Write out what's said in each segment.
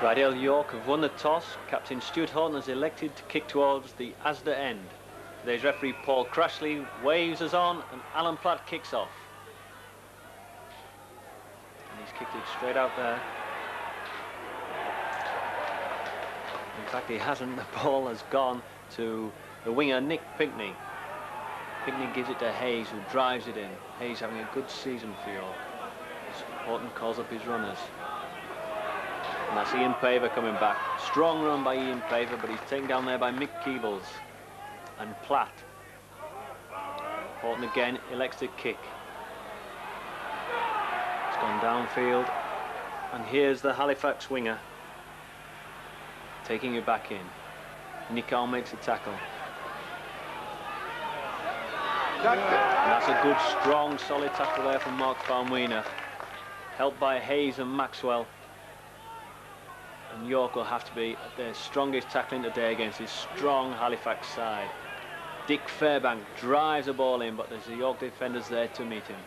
Rydell York have won the toss. Captain Stuart Horton has elected to kick towards the Asda end. Today's referee Paul Crashley waves us on and Alan Platt kicks off. And he's kicked it straight out there. In fact, he hasn't. The ball has gone to the winger Nick Pinkney. Pinkney gives it to Hayes, who drives it in. Hayes having a good season for York. Horton calls up his runners. And that's Ian Paver coming back. Strong run by Ian Paver, but he's taken down there by Mick Keebles and Platt. Horton again elects to kick. It's gone downfield. And here's the Halifax winger taking it back in. Nicol makes a tackle. And that's a good, strong, solid tackle there from Mark Farmwiener. Helped by Hayes and Maxwell. And York will have to be at their strongest tackling today against this strong Halifax side. Dick Fairbank drives the ball in, but there's the York defenders there to meet him.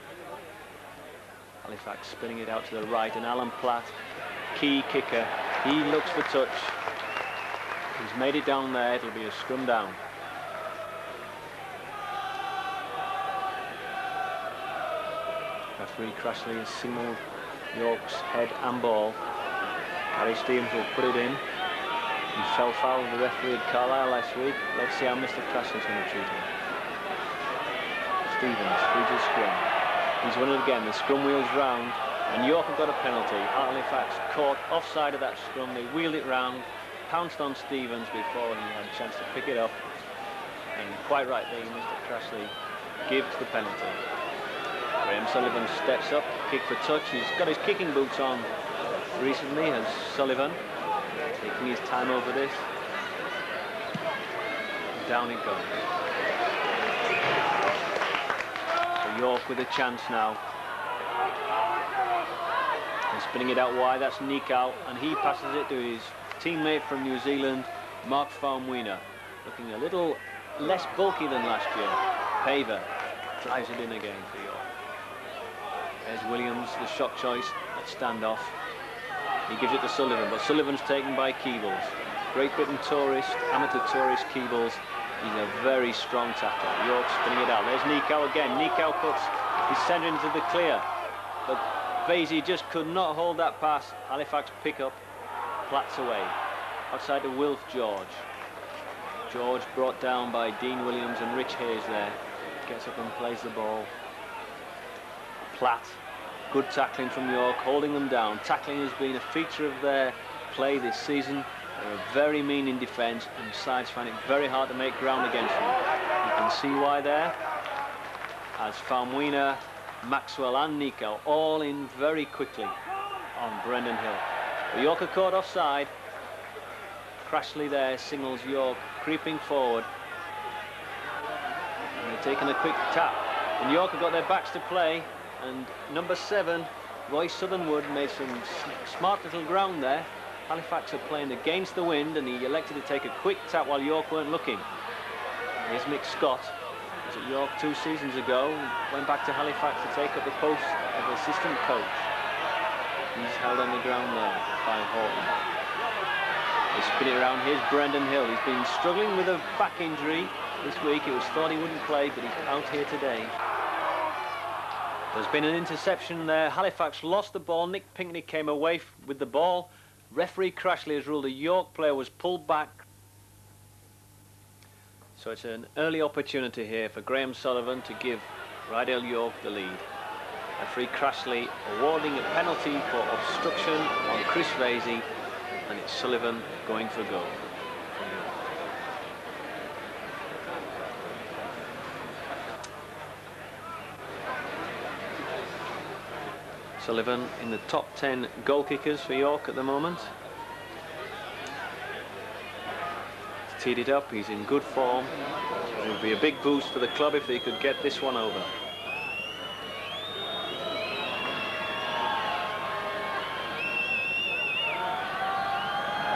Halifax spinning it out to the right, and Alan Platt, key kicker, he looks for touch. He's made it down there, it'll be a scrum down. Referee Crashley has signalled York's head and ball. Harry Stevens will put it in. He fell foul of the referee at Carlisle last week. Let's see how Mr. Crashley's going to treat him. Stevens, free to scrum. He's won it again. The scrum wheels round, and York have got a penalty. Halifax caught offside of that scrum. They wheeled it round, pounced on Stevens before he had a chance to pick it up. And quite rightly, Mr. Crashley gives the penalty. Graham Sullivan steps up, kick for touch. He's got his kicking boots on recently, has Sullivan, taking his time over this. Down it goes. So York with a chance now. And spinning it out wide, that's Nikau, and he passes it to his teammate from New Zealand, Mark Farmwiener, looking a little less bulky than last year. Paver drives it in again for York. There's Williams, the shot choice at standoff. He gives it to Sullivan, but Sullivan's taken by Keebles. Great Britain tourist, amateur tourist Keebles. He's a very strong tackler. York spinning it out. There's Nikau again. Nikau puts his centre into the clear. But Vasey just could not hold that pass. Halifax pick up. Platt's away. Outside to Wilf George. George brought down by Dean Williams and Rich Hayes there. Gets up and plays the ball. Platt. Good tackling from York, holding them down. Tackling has been a feature of their play this season. They're very mean in defence, and sides find it very hard to make ground against them. You can see why there, as Farmwiener, Maxwell and Nico all in very quickly on Brendan Hill. But York are caught offside. Crashley there signals York creeping forward. And they're taking a quick tap. And York have got their backs to play. And number 7, Roy Southernwood, made some smart little ground there. Halifax are playing against the wind, and he elected to take a quick tap while York weren't looking. Here's Mick Scott. Was at York 2 seasons ago. Went back to Halifax to take up the post of assistant coach. He's held on the ground there by Horton. They spin it around. Here's Brendan Hill. He's been struggling with a back injury this week. It was thought he wouldn't play, but he's out here today. There's been an interception there. Halifax lost the ball. Nick Pinkney came away with the ball. Referee Crashley has ruled a York player was pulled back. So it's an early opportunity here for Graham Sullivan to give Rydell York the lead. Referee Crashley awarding a penalty for obstruction on Chris Vasey, and it's Sullivan going for goal. Sullivan in the top 10 goal kickers for York at the moment. He's teed it up, he's in good form. It would be a big boost for the club if they could get this one over.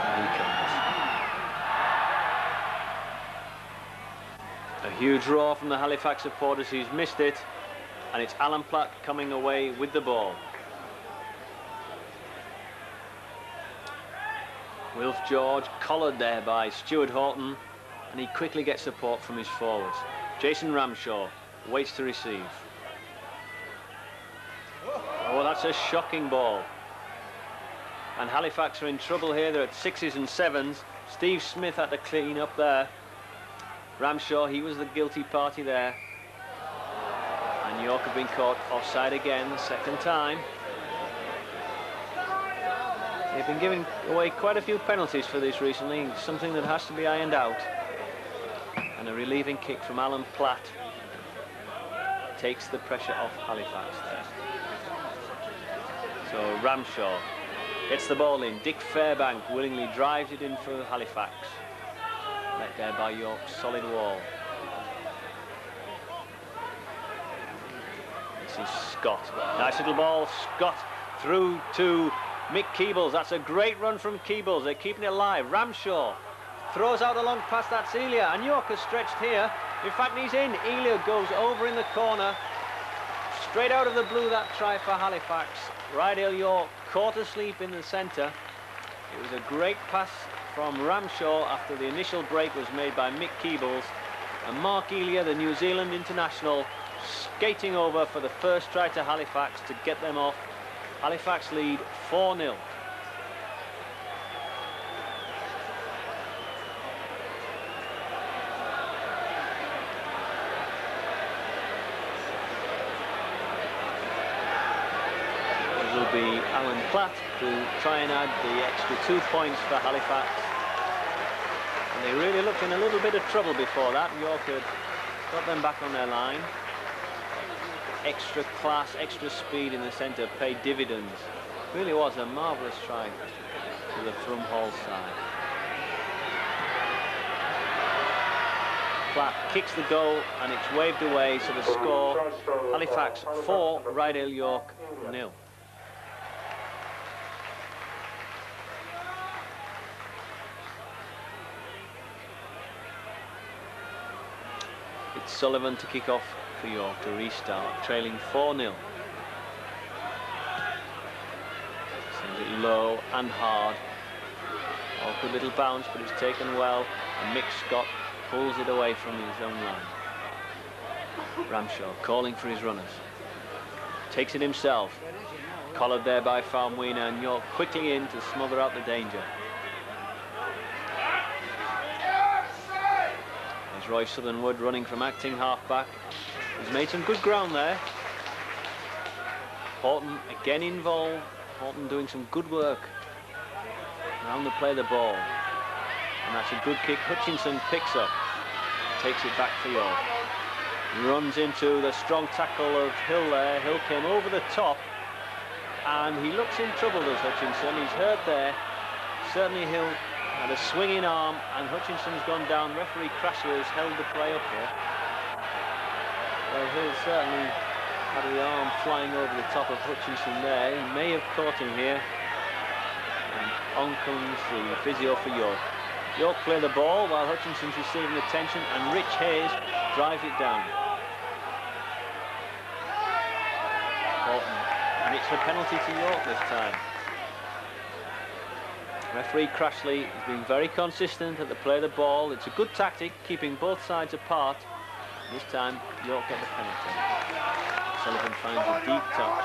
And he comes. A huge roar from the Halifax supporters. He's missed it, and it's Alan Platt coming away with the ball. Wilf George collared there by Stuart Horton, and he quickly gets support from his forwards. Jason Ramshaw waits to receive. Oh, that's a shocking ball. And Halifax are in trouble here. They're at 6s and 7s. Steve Smith had to clean up there. Ramshaw, he was the guilty party there. And York have been caught offside again, the second time. They've been giving away quite a few penalties for this recently, something that has to be ironed out. And a relieving kick from Alan Platt takes the pressure off Halifax there. So Ramshaw gets the ball in. Dick Fairbank willingly drives it in for Halifax. Let there by York's solid wall. This is Scott. Nice little ball. Scott through to Mick Keebles. That's a great run from Keebles. They're keeping it alive. Ramshaw throws out a long pass. That's Elia. And York is stretched here. In fact, he's in. Elia goes over in the corner. Straight out of the blue, that try for Halifax. Rydell York caught asleep in the centre. It was a great pass from Ramshaw after the initial break was made by Mick Keebles. And Mark Elia, the New Zealand international, skating over for the first try to Halifax to get them off. Halifax lead 4-0. It will be Alan Platt to try and add the extra 2 points for Halifax. And they really looked in a little bit of trouble before that. York had got them back on their line. Extra class, extra speed in the centre paid dividends. Really was a marvellous try to the Frum Hall side. Platt kicks the goal and it's waved away, so the score, Halifax 4, Rydell York 0. It's Sullivan to kick off for York to restart, trailing 4-0. Sends it low and hard. Awkward little bounce, but it's taken well, and Mick Scott pulls it away from his own line. Ramshaw calling for his runners. Takes it himself. Collared there by Faumuina, and York quickly in to smother out the danger. There's Roy Southernwood running from acting half-back. He's made some good ground there. Horton again involved. Horton doing some good work around the play of the ball. And that's a good kick. Hutchinson picks up. Takes it back for York. Runs into the strong tackle of Hill there. Hill came over the top. And he looks in trouble, does Hutchinson. He's hurt there. Certainly Hill had a swinging arm. And Hutchinson's gone down. Referee Crasher has held the play up here. Well, Hill certainly had the arm flying over the top of Hutchinson there. He may have caught him here. And on comes the physio for York. York play the ball while Hutchinson's receiving attention, and Rich Hayes drives it down. Horton, and it's a penalty to York this time. Referee Crashley has been very consistent at the play of the ball. It's a good tactic, keeping both sides apart. This time, York get the penalty. Sullivan finds a deep touch.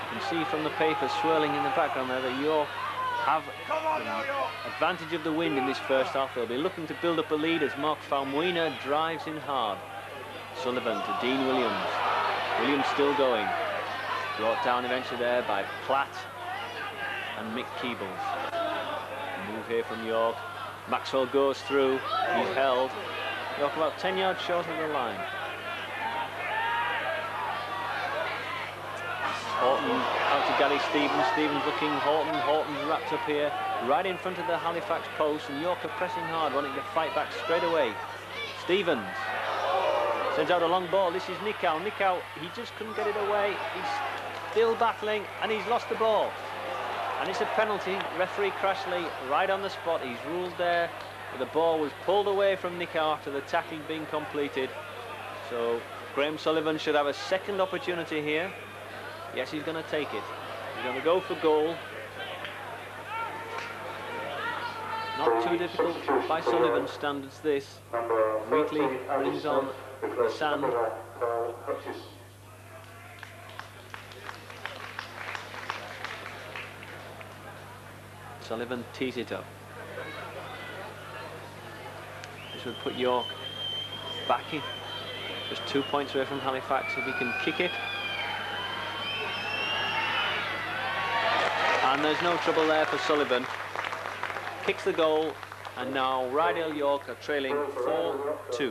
You can see from the paper swirling in the background there that York have the advantage of the wind in this first half. They'll be looking to build up a lead as Mark Faumuina drives in hard. Sullivan to Dean Williams. Williams still going. Brought down eventually there by Platt and Mick Keebles. Move here from York. Maxwell goes through. He's held. York about 10 yards short of the line. Horton out to Gary Stevens. Stevens looking. Horton's wrapped up here, right in front of the Halifax post, and York are pressing hard, wanting to fight back straight away. Stevens sends out a long ball. This is Nicow. Nicow, he just couldn't get it away. He's still battling, and he's lost the ball. And it's a penalty. Referee Crashley right on the spot. He's ruled there. The ball was pulled away from Nicow after the tackle being completed. So Graham Sullivan should have a second opportunity here. Yes, he's going to take it. He's going to go for goal. Not too difficult by Sullivan standards this. Wheatley brings on the sand. Sullivan tees it up. This would put York back in. Just 2 points away from Halifax if he can kick it. And there's no trouble there for Sullivan. Kicks the goal, and now Rydal York are trailing 4-2.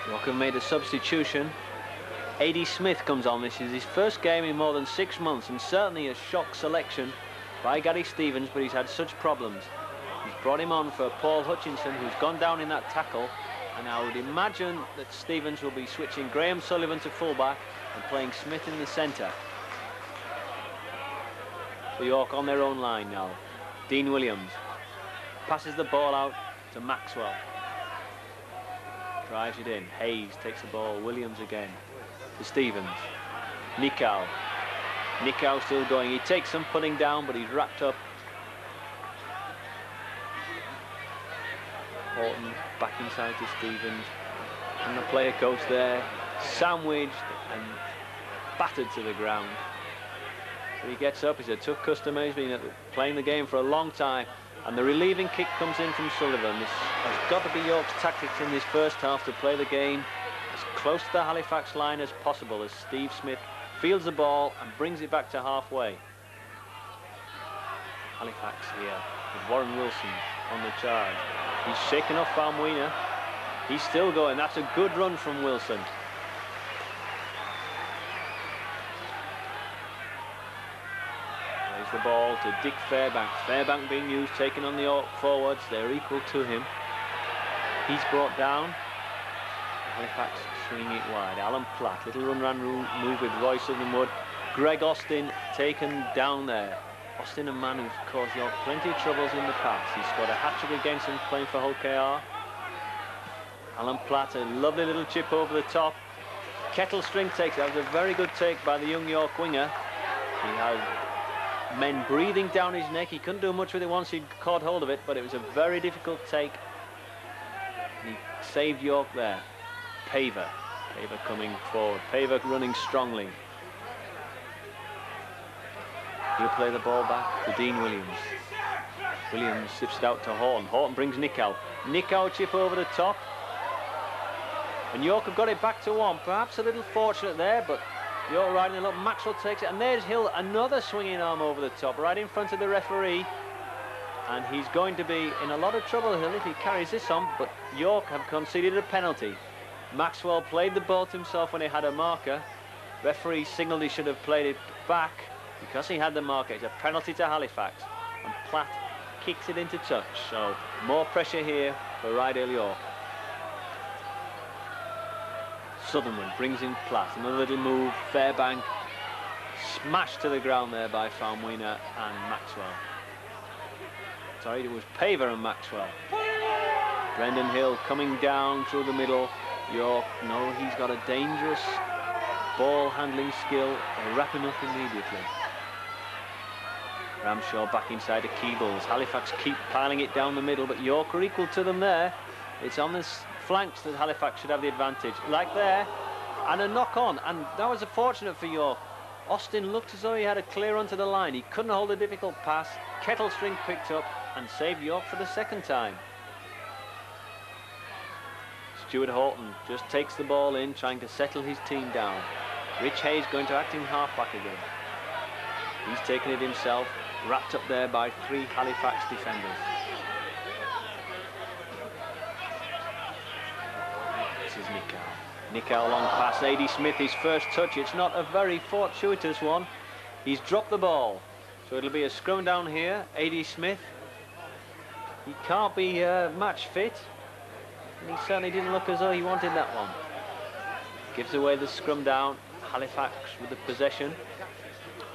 York have made a substitution. A.D. Smith comes on. This is his first game in more than 6 months, and certainly a shock selection by Gary Stevens, but he's had such problems. He's brought him on for Paul Hutchinson, who's gone down in that tackle, and I would imagine that Stevens will be switching Graham Sullivan to fullback and playing Smith in the centre. So York on their own line now. Dean Williams passes the ball out to Maxwell. Drives it in. Hayes takes the ball. Williams again to Stevens. Nikau. Nikau still going. He takes some putting down, but he's wrapped up. Horton back inside to Stevens. And the player coach there, sandwiched and battered to the ground. But he gets up. He's a tough customer. He's been playing the game for a long time. And the relieving kick comes in from Sullivan. This has got to be York's tactics in this first half, to play the game as close to the Halifax line as possible, as Steve Smith fields the ball and brings it back to halfway. Halifax here with Warren Wilson on the charge. He's shaken off Faumuina. He's still going. That's a good run from Wilson. The ball to Dick Fairbank. Fairbank being used, taken on the York forwards. They're equal to him. He's brought down. Halifax swinging it wide. Alan Platt, little run move with Roy Southernwood. Greg Austin taken down there. Austin, a man who's caused York plenty of troubles in the past. He's scored a hat-trick against him playing for Hull KR. Alan Platt, a lovely little chip over the top. Kettlestring takes it. That was a very good take by the young York winger. He had men breathing down his neck. He couldn't do much with it once he caught hold of it, but it was a very difficult take. He saved York there. Paver coming forward. Paver running strongly. He'll play the ball back to Dean Williams. Williams sips it out to Horton. Horton brings Nikau. Nikau chip over the top. And York have got it back to one. Perhaps a little fortunate there, but York riding a lot. Maxwell takes it, and there's Hill, another swinging arm over the top, right in front of the referee. And he's going to be in a lot of trouble, Hill, if he carries this on, but York have conceded a penalty. Maxwell played the ball to himself when he had a marker. Referee signalled he should have played it back because he had the marker. It's a penalty to Halifax, and Platt kicks it into touch. So more pressure here for Rydal York. Southernwood brings in Platt. Another little move. Fairbank smashed to the ground there by Faumuina and Maxwell. Sorry, it was Paver and Maxwell. Brendan Hill coming down through the middle. York, no, he's got a dangerous ball handling skill. They're wrapping up immediately. Ramshaw back inside the Keebles. Halifax keep piling it down the middle, but York are equal to them there. It's on this flanks that Halifax should have the advantage. Like there, and a knock on, and that was fortunate for York. Austin looked as though he had a clear onto the line. He couldn't hold a difficult pass. Kettlestring picked up and saved York for the second time. Stuart Horton just takes the ball in, trying to settle his team down. Rich Hayes going to act in half-back again. He's taken it himself, wrapped up there by 3 Halifax defenders. This is Nikau. Nikau long pass. A.D. Smith, his first touch. It's not a very fortuitous one. He's dropped the ball. So it'll be a scrum down here. A.D. Smith. He can't be match fit. And he certainly didn't look as though he wanted that one. Gives away the scrum down. Halifax with the possession.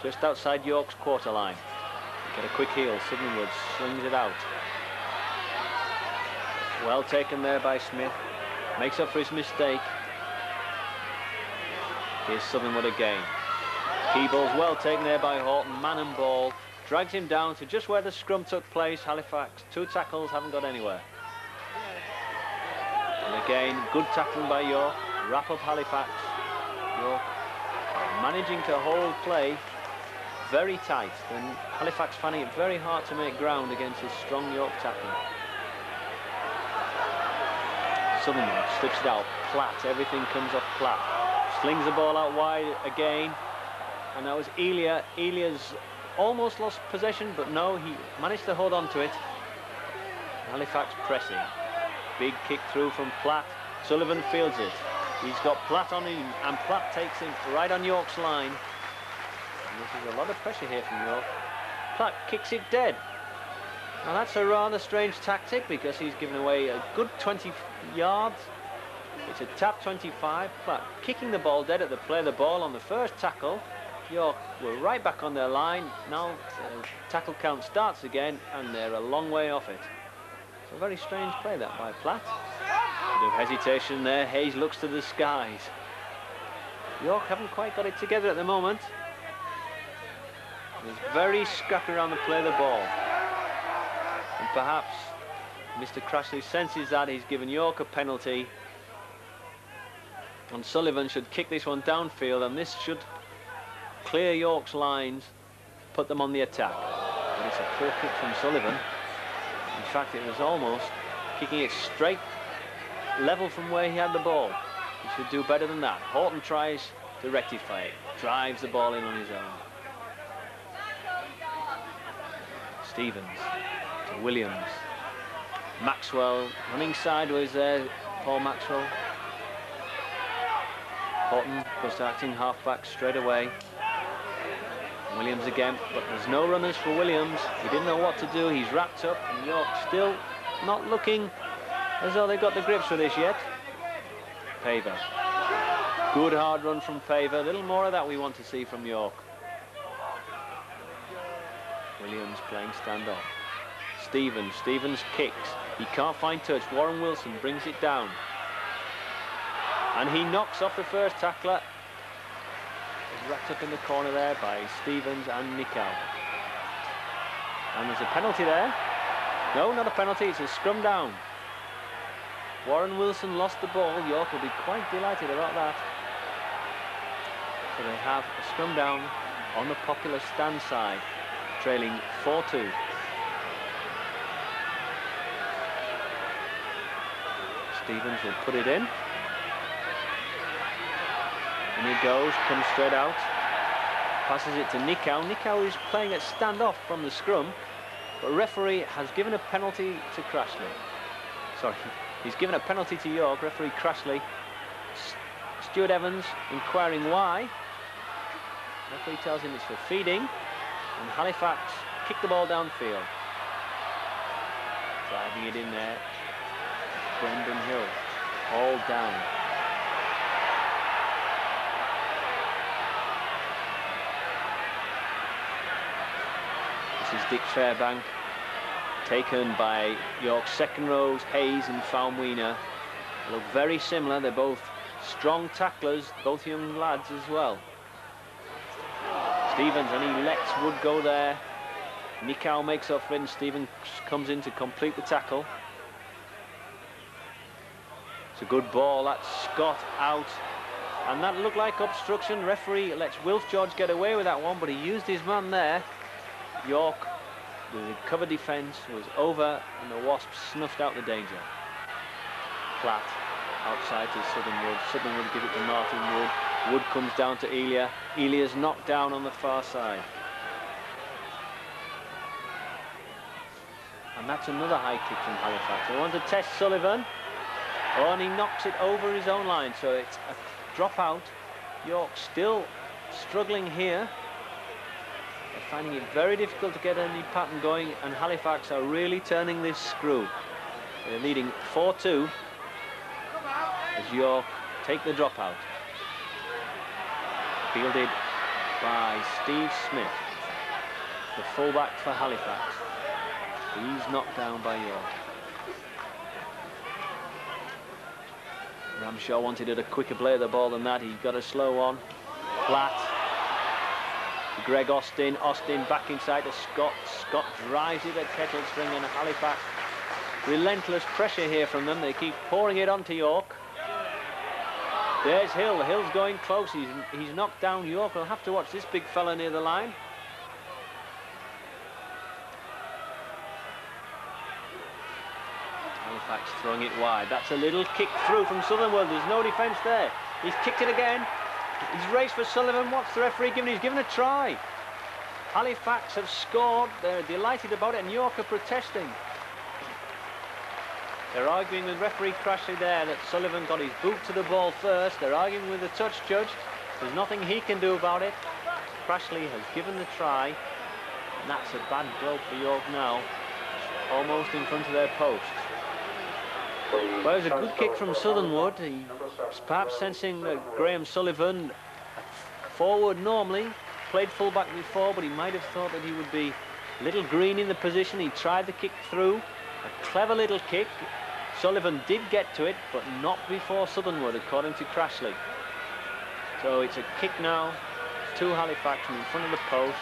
Just outside York's quarter line. Get a quick heel. Southernwood swings it out. Well taken there by Smith. Makes up for his mistake. Here's Southernwood again. Key ball's well taken there by Horton. Man and ball. Drags him down to just where the scrum took place. Halifax, 2 tackles, haven't got anywhere. And again, good tackling by York. Wrap up Halifax. York managing to hold play very tight. And Halifax finding it very hard to make ground against his strong York tackling. Southernwood slips it out. Platt, everything comes off Platt. Slings the ball out wide again. And that was Elia. Elia's almost lost possession, but no, he managed to hold on to it. Halifax pressing. Big kick through from Platt. Sullivan fields it. He's got Platt on him, and Platt takes him right on York's line. And this is a lot of pressure here from York. Platt kicks it dead. Now that's a rather strange tactic, because he's given away a good 20 yards. It's a tap 25. Platt kicking the ball dead at the play of the ball on the first tackle. York were right back on their line. Now the tackle count starts again, and they're a long way off it. It's a very strange play that by Platt. A bit of hesitation there. Hayes looks to the skies. York haven't quite got it together at the moment. He's very scrappy around the play of the ball. And perhaps Mr. Crashley senses that. He's given York a penalty. And Sullivan should kick this one downfield, and this should clear York's lines, put them on the attack. But it's a poor kick from Sullivan. In fact, it was almost kicking it straight level from where he had the ball. He should do better than that. Horton tries to rectify it, drives the ball in on his own. Stevens to Williams. Maxwell running sideways there, Paul Maxwell. Horton goes to acting halfback straight away. Williams again, but there's no runners for Williams. He didn't know what to do. He's wrapped up, and York still not looking as though they've got the grips for this yet. Paver. Good hard run from Paver. A little more of that we want to see from York. Williams playing standoff. Stevens kicks. He can't find touch. Warren Wilson brings it down. And he knocks off the first tackler. He's wrapped up in the corner there by Stevens and Nikau. And there's a penalty there. No, not a penalty. It's a scrum down. Warren Wilson lost the ball. York will be quite delighted about that. So they have a scrum down on the popular stand side, trailing 4-2. Stevens will put it in. And he goes, comes straight out. Passes it to Nikau. Nikau is playing at standoff from the scrum, but referee has given a penalty to Crashley. Sorry, he's given a penalty to York. Referee Crashley. Stuart Evans inquiring why. Referee tells him it's for feeding, and Halifax kick the ball downfield. Driving it in there. Brendan Hill, all down. This is Dick Fairbank, taken by York's second rows, Hayes and Faumweena. Look very similar. They're both strong tacklers, both young lads as well. Stevens, and he lets Wood go there. Nikau makes up for it, and Stevens comes in to complete the tackle. It's a good ball. That's Scott out, and that looked like obstruction. Referee lets Wilf George get away with that one, but he used his man there. York, the cover defence was over, and the Wasps snuffed out the danger. Platt outside to Southernwood. Southernwood give it to Martin Wood. Wood comes down to Elia. Elia's knocked down on the far side. And that's another high kick from Halifax. They want to test Sullivan. Oh, and he knocks it over his own line, so it's a drop out. York still struggling here. They're finding it very difficult to get any pattern going, and Halifax are really turning this screw. They're leading 4-2 as York take the drop out. Fielded by Steve Smith, the fullback for Halifax. He's knocked down by York. Ramshaw wanted a quicker play of the ball than that. He got a slow one. Platt. Greg Austin. Austin back inside to Scott. Scott drives it at Kettlestring, and Halifax. Relentless pressure here from them. They keep pouring it onto York. There's Hill. Hill's going close. He's knocked down York. We'll have to watch this big fella near the line. Halifax throwing it wide. That's a little kick through from Southernwood. There's no defence there. He's kicked it again. He's raced for Sullivan. What's the referee giving? He's given a try. Halifax have scored. They're delighted about it, and York are protesting. They're arguing with referee Crashley there that Sullivan got his boot to the ball first. They're arguing with the touch judge. There's nothing he can do about it. Crashley has given the try, and that's a bad blow for York now. Almost in front of their post. Well, it was a good kick from Southernwood. He's perhaps sensing that Graham Sullivan, forward normally, played full-back before, but he might have thought that he would be a little green in the position. He tried the kick through. A clever little kick. Sullivan did get to it, but not before Southernwood, according to Crashley. So it's a kick now to Halifax from in front of the post.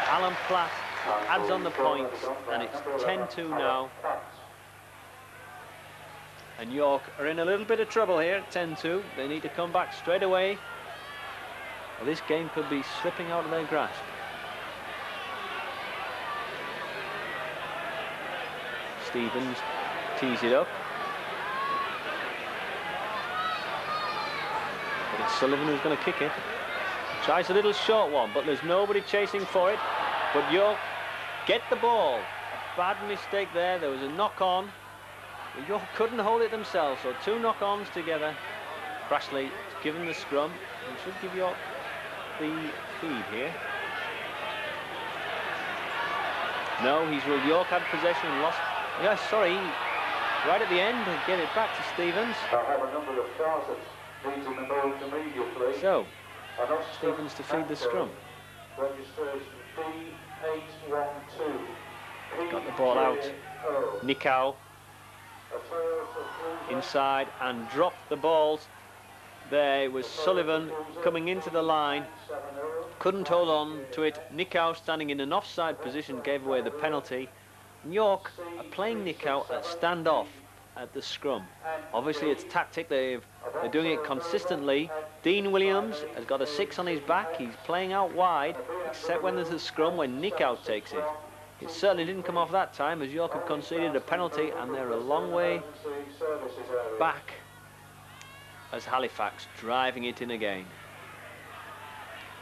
Alan Platt adds on the points, and it's 10-2 now. And York are in a little bit of trouble here at 10-2. They need to come back straight away, or this game could be slipping out of their grasp. Stevens tees it up. But it's Sullivan who's going to kick it. Tries a little short one, but there's nobody chasing for it. But York get the ball. A bad mistake there. There was a knock-on. York couldn't hold it themselves, so two knock-ons together. Crashley has given the scrum. He should give York the feed here. No, he's ruled York had possession and lost. Yeah, sorry, right at the end, to get it back to Stevens. I have a number of cars that needs in the immediately. So, Stevens to feed the scrum. Registration D812. Got the ball out. Nikau inside and dropped the balls. There it was Sullivan coming into the line. Couldn't hold on to it. Nikau standing in an offside position gave away the penalty. York are playing Nikau at standoff at the scrum. Obviously it's tactic, they're doing it consistently. Dean Williams has got a 6 on his back. He's playing out wide, except when there's a scrum when Nikau takes it. It certainly didn't come off that time, as York have conceded a penalty, and they're a long way back as Halifax driving it in again.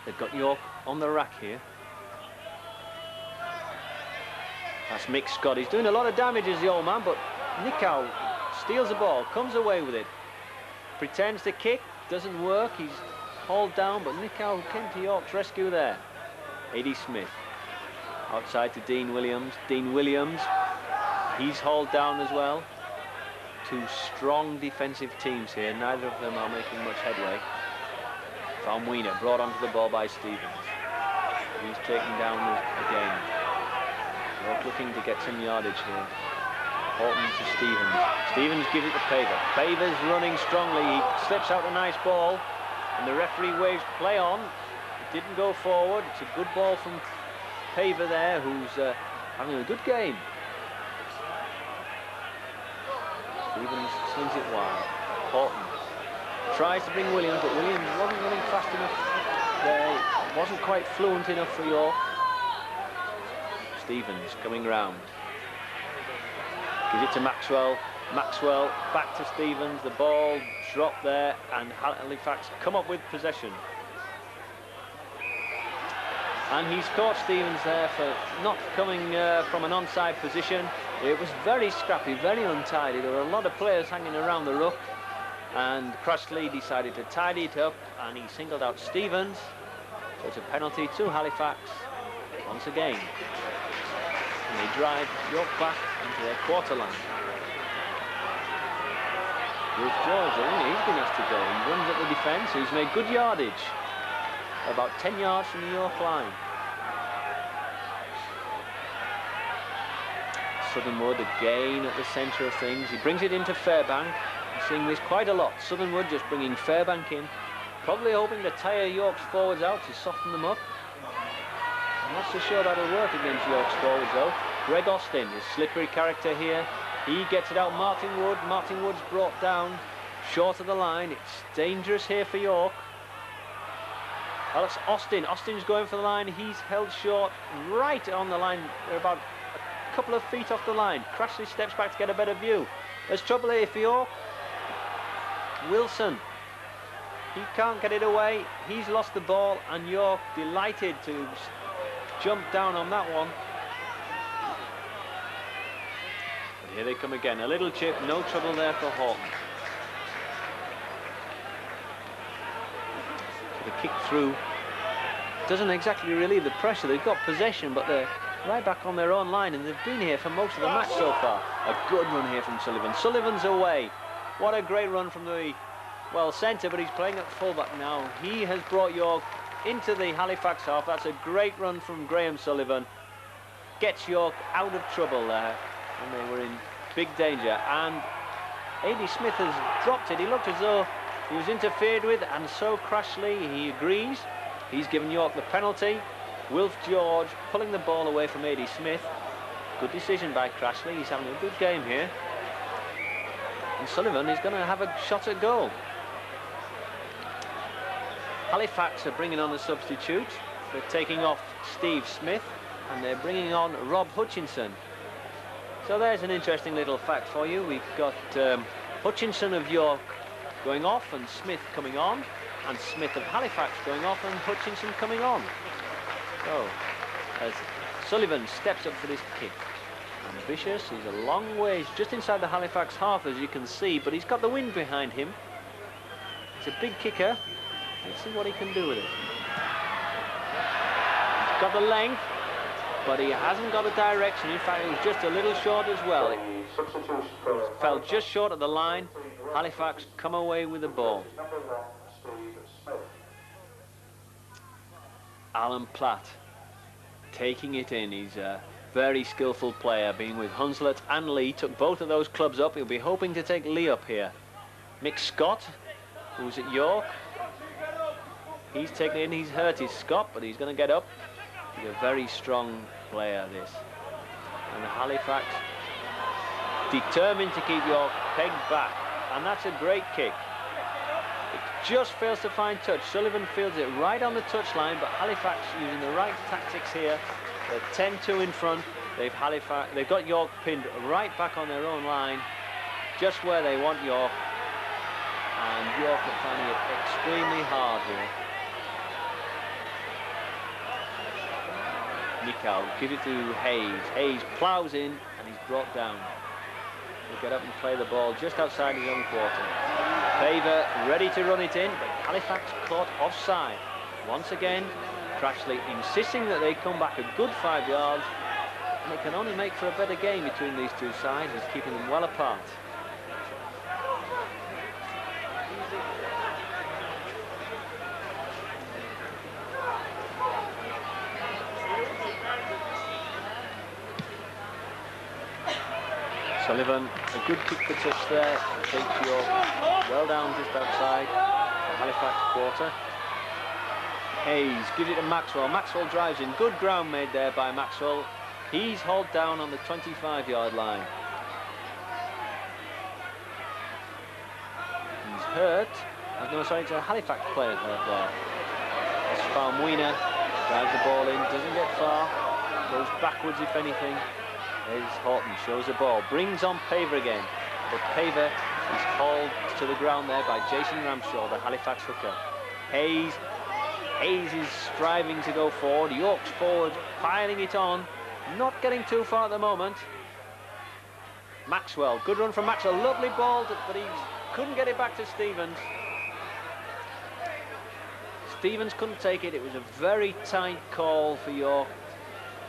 They've got York on the rack here. That's Mick Scott. He's doing a lot of damage as the old man, but Nikau steals the ball, comes away with it, pretends to kick, doesn't work. He's hauled down, but Nikau came to York's rescue there. Eddie Smith outside to Dean Williams. Dean Williams, he's hauled down as well. Two strong defensive teams here. Neither of them are making much headway. Van Wiener brought onto the ball by Stevens. He's taken down again. York looking to get some yardage here. Horton to Stevens. Stevens gives it to Paver. Paver's running strongly. He slips out a nice ball, and the referee waves play on. It didn't go forward. It's a good ball from Paver there, who's having a good game. Stevens slings it wide. Horton tries to bring Williams, but Williams wasn't running fast enough there. Wasn't quite fluent enough for York. Stevens coming round. Gives it to Maxwell. Maxwell back to Stevens. The ball dropped there, and Halifax come up with possession. And he's caught Stevens there for not coming from an onside position. It was very scrappy, very untidy. There were a lot of players hanging around the ruck, and Crossley decided to tidy it up, and he singled out Stevens. So it's a penalty to Halifax once again. And they drive York back into their quarter line. Bruce George, he's been asked to go. He runs at the defence. He's made good yardage, about 10 yards from the York line. Southernwood again at the centre of things. He brings it into Fairbank. seeing this quite a lot. Southernwood just bringing Fairbank in, probably hoping to tire York's forwards out to soften them up. I'm not so sure that'll work against York's forwards though. Greg Austin is slippery character here. He gets it out. Martin Wood. Martin Wood's brought down short of the line. It's dangerous here for York. Well, it's Austin. Austin's going for the line. He's held short right on the line. They're about a couple of feet off the line. Crashley steps back to get a better view. There's trouble here for York. Wilson. He can't get it away. He's lost the ball, and York delighted to jump down on that one. But here they come again. A little chip, no trouble there for Horton. The kick through doesn't exactly relieve the pressure. They've got possession, but they're right back on their own line, and they've been here for most of the match so far. A good run here from Sullivan. Sullivan's away. What a great run from the, well, centre, but he's playing at fullback now. He has brought York into the Halifax half. That's a great run from Graham Sullivan. Gets York out of trouble there, and they were in big danger. And A.D. Smith has dropped it. He looked as though he was interfered with, and so Crashley, he agrees. He's given York the penalty. Wilf George pulling the ball away from A.D. Smith. Good decision by Crashley. He's having a good game here. And Sullivan is going to have a shot at goal. Halifax are bringing on a substitute. They're taking off Steve Smith, and they're bringing on Rob Hutchinson. So there's an interesting little fact for you. We've got Hutchinson of York going off and Smith coming on, and Smith of Halifax going off and Hutchinson coming on. So as Sullivan steps up for this kick, ambitious, he's a long ways just inside the Halifax half, as you can see, but he's got the wind behind him. He's a big kicker. Let's see what he can do with it. He's got the length, but he hasn't got the direction. In fact, it was just a little short as well. It fell just short of the line. Halifax come away with the ball. Alan Platt taking it in. He's a very skillful player, being with Hunslet and Lee. Took both of those clubs up. He'll be hoping to take Lee up here. Mick Scott, who's at York. He's taken it in. He's hurt his Scott, but he's going to get up. He's a very strong player, this. And Halifax determined to keep York pegged back. And that's a great kick. It just fails to find touch. Sullivan fields it right on the touchline, but Halifax using the right tactics here. They're 10-2 in front. They've got York pinned right back on their own line, just where they want York. And York are finding it extremely hard here. Nichow gives it to Hayes. Hayes ploughs in, and he's brought down. He'll get up and play the ball just outside his own quarter. Faver ready to run it in, but Halifax caught offside. Once again, Crashley insisting that they come back a good 5 yards, and it can only make for a better game between these two sides. He's keeping them well apart. Sullivan, a good kick for touch there. Takes York well down just outside the Halifax quarter. Hayes gives it to Maxwell. Maxwell drives in. Good ground made there by Maxwell. He's hauled down on the 25-yard line. He's hurt. No, sorry, it's a Halifax player hurt there. As Farmwina drives the ball in, doesn't get far, goes backwards if anything. There's Horton, shows the ball, brings on Paver again, but Paver is hauled to the ground there by Jason Ramshaw, the Halifax hooker. Hayes is striving to go forward. York's forward, piling it on, not getting too far at the moment. Maxwell, good run from Maxwell, lovely ball, but he couldn't get it back to Stevens. Stevens couldn't take it. It was a very tight call for York.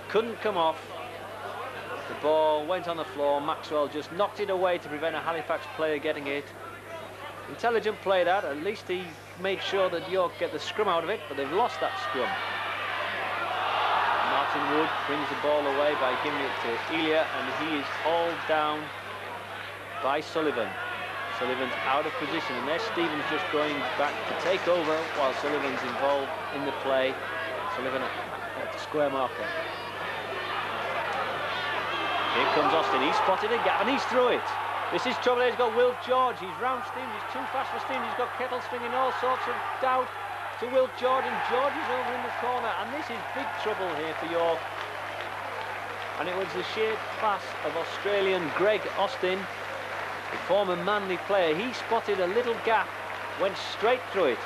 Couldn't come off. The ball went on the floor. Maxwell just knocked it away to prevent a Halifax player getting it. Intelligent play that. At least he made sure that York get the scrum out of it, but they've lost that scrum. Martin Wood brings the ball away by giving it to Elia, and he is hauled down by Sullivan. Sullivan's out of position, and there's Stevens just going back to take over while Sullivan's involved in the play. Sullivan at the square marker. Here comes Austin. He's spotted a gap and he's through it. This is trouble. He's got Will George. He's round Stevens. He's too fast for Stevens. He's got Kettlestring in all sorts of doubt to Will George, and George is over in the corner. And this is big trouble here for York. And it was the sheer class of Australian Greg Austin, the former Manly player. He spotted a little gap, went straight through it.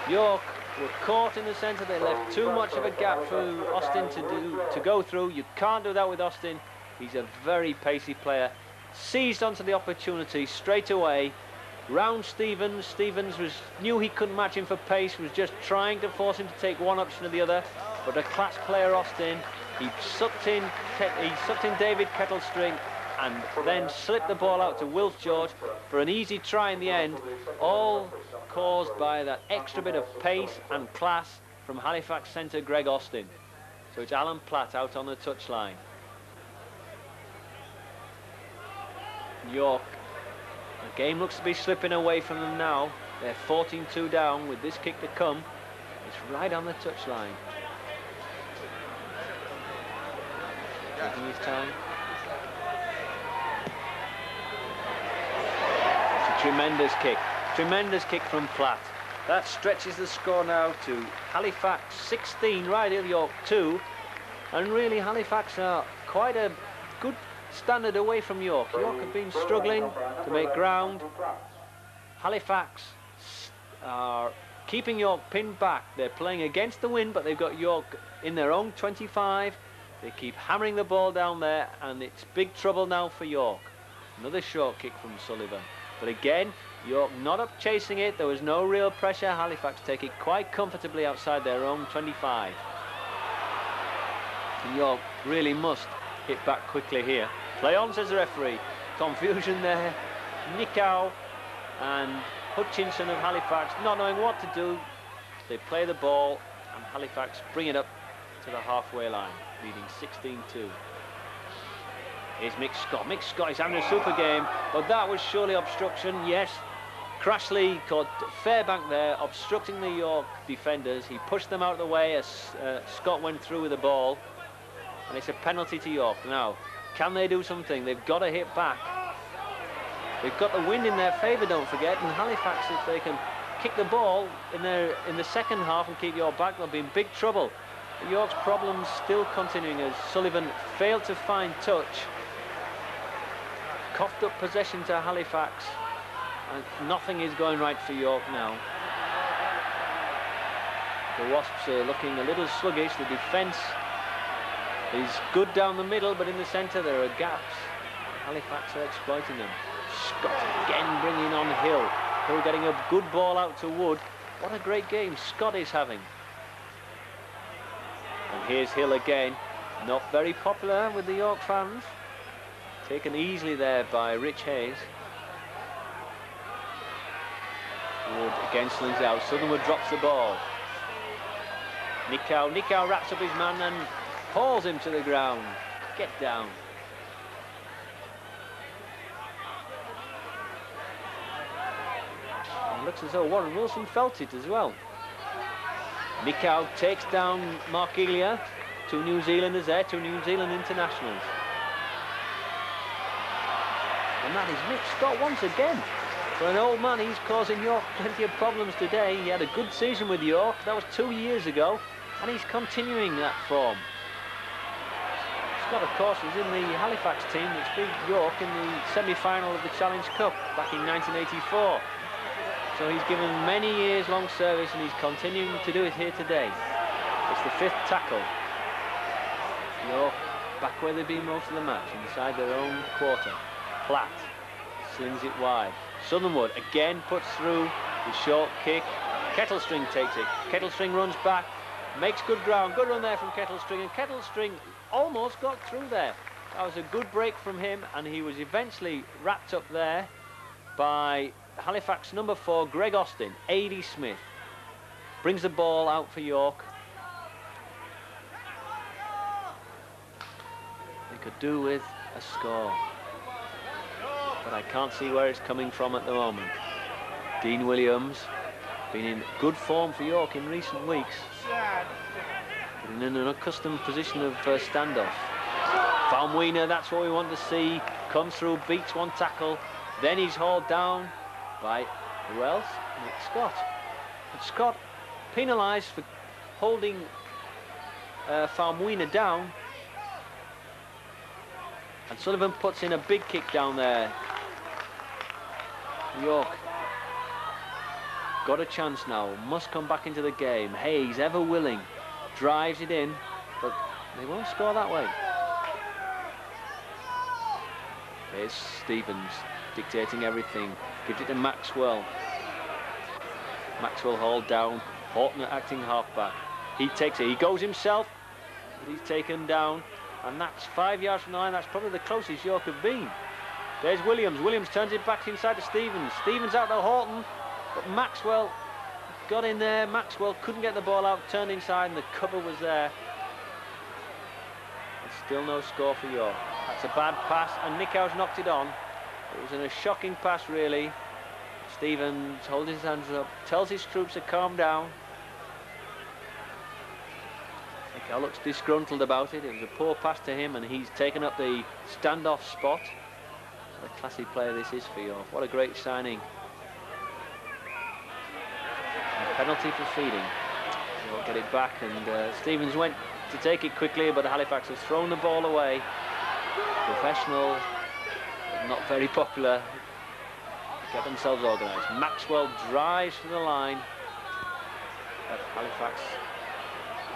York were caught in the centre. They left too much of a gap for Austin to go through. You can't do that with Austin. He's a very pacey player. Seized onto the opportunity straight away. Round Stevens. Stevens knew he couldn't match him for pace, was just trying to force him to take one option or the other. But a class player, Austin, he sucked in David Kettlestring and then slipped the ball out to Will George for an easy try in the end, all caused by that extra bit of pace and class from Halifax centre Greg Austin. So it's Alan Platt out on the touchline. York, the game looks to be slipping away from them now. They're 14-2 down with this kick to come. It's right on the touchline. Taking his time. It's a tremendous kick from Platt. That stretches the score now to Halifax 16, Ryedale York 2. And really Halifax are quite a good standard away from York. York have been struggling to make ground. Halifax are keeping York pinned back. They're playing against the wind, but they've got York in their own 25. They keep hammering the ball down there, and it's big trouble now for York. Another short kick from Sullivan. But again, York not up chasing it. There was no real pressure. Halifax take it quite comfortably outside their own 25. And York really must hit back quickly here. Play on, says the referee. Confusion there. Nicow and Hutchinson of Halifax not knowing what to do. They play the ball, and Halifax bring it up to the halfway line, leading 16-2. Here's Mick Scott. Mick Scott is having a super game, but that was surely obstruction. Yes, Crashley caught Fairbank there, obstructing the York defenders. He pushed them out of the way as Scott went through with the ball, and it's a penalty to York. Now, can they do something? They've got to hit back. They've got the wind in their favour, don't forget, and Halifax, if they can kick the ball in the second half and keep York back, they'll be in big trouble. York's problems still continuing as Sullivan failed to find touch. Coughed up possession to Halifax, and nothing is going right for York now. The Wasps are looking a little sluggish. The defence is good down the middle, but in the centre there are gaps. Halifax are exploiting them. Scott again bringing on Hill. Hill getting a good ball out to Wood. What a great game Scott is having. And here's Hill again. Not very popular with the York fans. Taken easily there by Rich Hayes. Wood against Lindsay. Southernwood drops the ball. Nicow wraps up his man and hauls him to the ground. Get down. And looks as though Warren Wilson felt it as well. Nicow takes down Mark Elia. Two New Zealanders there, two New Zealand internationals. And that is Mick Scott once again. For an old man, he's causing York plenty of problems today. He had a good season with York. That was 2 years ago. And he's continuing that form. Scott, of course, was in the Halifax team which beat York in the semi-final of the Challenge Cup back in 1984. So he's given many years long service, and he's continuing to do it here today. It's the 5th tackle. York back where they've been most of the match, inside their own quarter. Platt slings it wide. Southernwood again puts through the short kick. Kettlestring takes it. Kettlestring runs back, makes good ground. Good run there from Kettlestring, and Kettlestring almost got through there. That was a good break from him, and he was eventually wrapped up there by Halifax number 4, Greg Austin. A.D. Smith brings the ball out for York. They could do with a score. but I can't see where it's coming from at the moment. Dean Williams, been in good form for York in recent weeks, but in an unaccustomed position of standoff. Faumuina, that's what we want to see, comes through, beats one tackle, then he's hauled down by, who else? Nick Scott. But Scott penalised for holding Faumuina down, and Sullivan puts in a big kick down there. York got a chance now, must come back into the game. Hayes, ever willing, drives it in, but they won't score that way. Here's Stevens dictating everything, gives it to Maxwell. Maxwell hauled down, Horton acting halfback. He takes it, he goes himself, but he's taken down, and that's 5 yards from the line. That's probably the closest York have been. There's Williams. Williams turns it back inside to Stevens. Stevens out to Horton, but Maxwell got in there. Maxwell couldn't get the ball out, turned inside, and the cover was there. And still no score for York. That's a bad pass, and Nickow's knocked it on. It was a shocking pass, really. Stevens holds his hands up, tells his troops to calm down. Nickow looks disgruntled about it. It was a poor pass to him, and he's taken up the standoff spot. What a classy player this is for York. What a great signing. A penalty for feeding. They won't get it back, and Stevens went to take it quickly, but Halifax has thrown the ball away. Professional, but not very popular. Get themselves organised. Maxwell drives to the line, but Halifax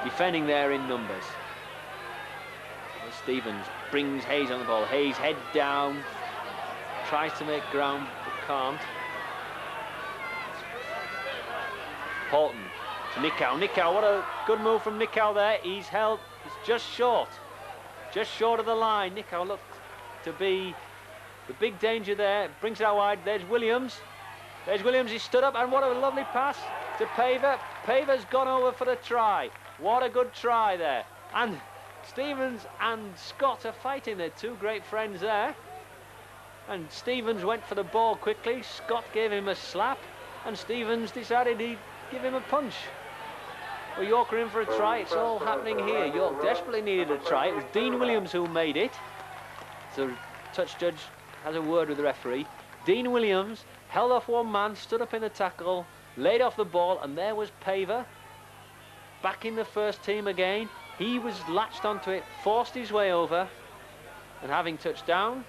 defending there in numbers. And Stevens brings Hayes on the ball. Hayes head down, tries to make ground but can't. Horton to Nickow. Nickow, what a good move from Nickow there. He's held, he's just short of the line. Nickow looked to be the big danger there. Brings it out wide. There's Williams. There's Williams. He stood up, and what a lovely pass to Paver. Paver's gone over for the try. What a good try there. And Stevens and Scott are fighting. They're two great friends there. And Stevens went for the ball quickly. Scott gave him a slap, and Stevens decided he'd give him a punch. Well, York are in for a try. It's all happening here. York desperately needed a try. It was Dean Williams who made it. The touch judge has a word with the referee. Dean Williams held off one man, stood up in the tackle, laid off the ball, and there was Paver, back in the first team again. He was latched onto it, forced his way over, and having touched down,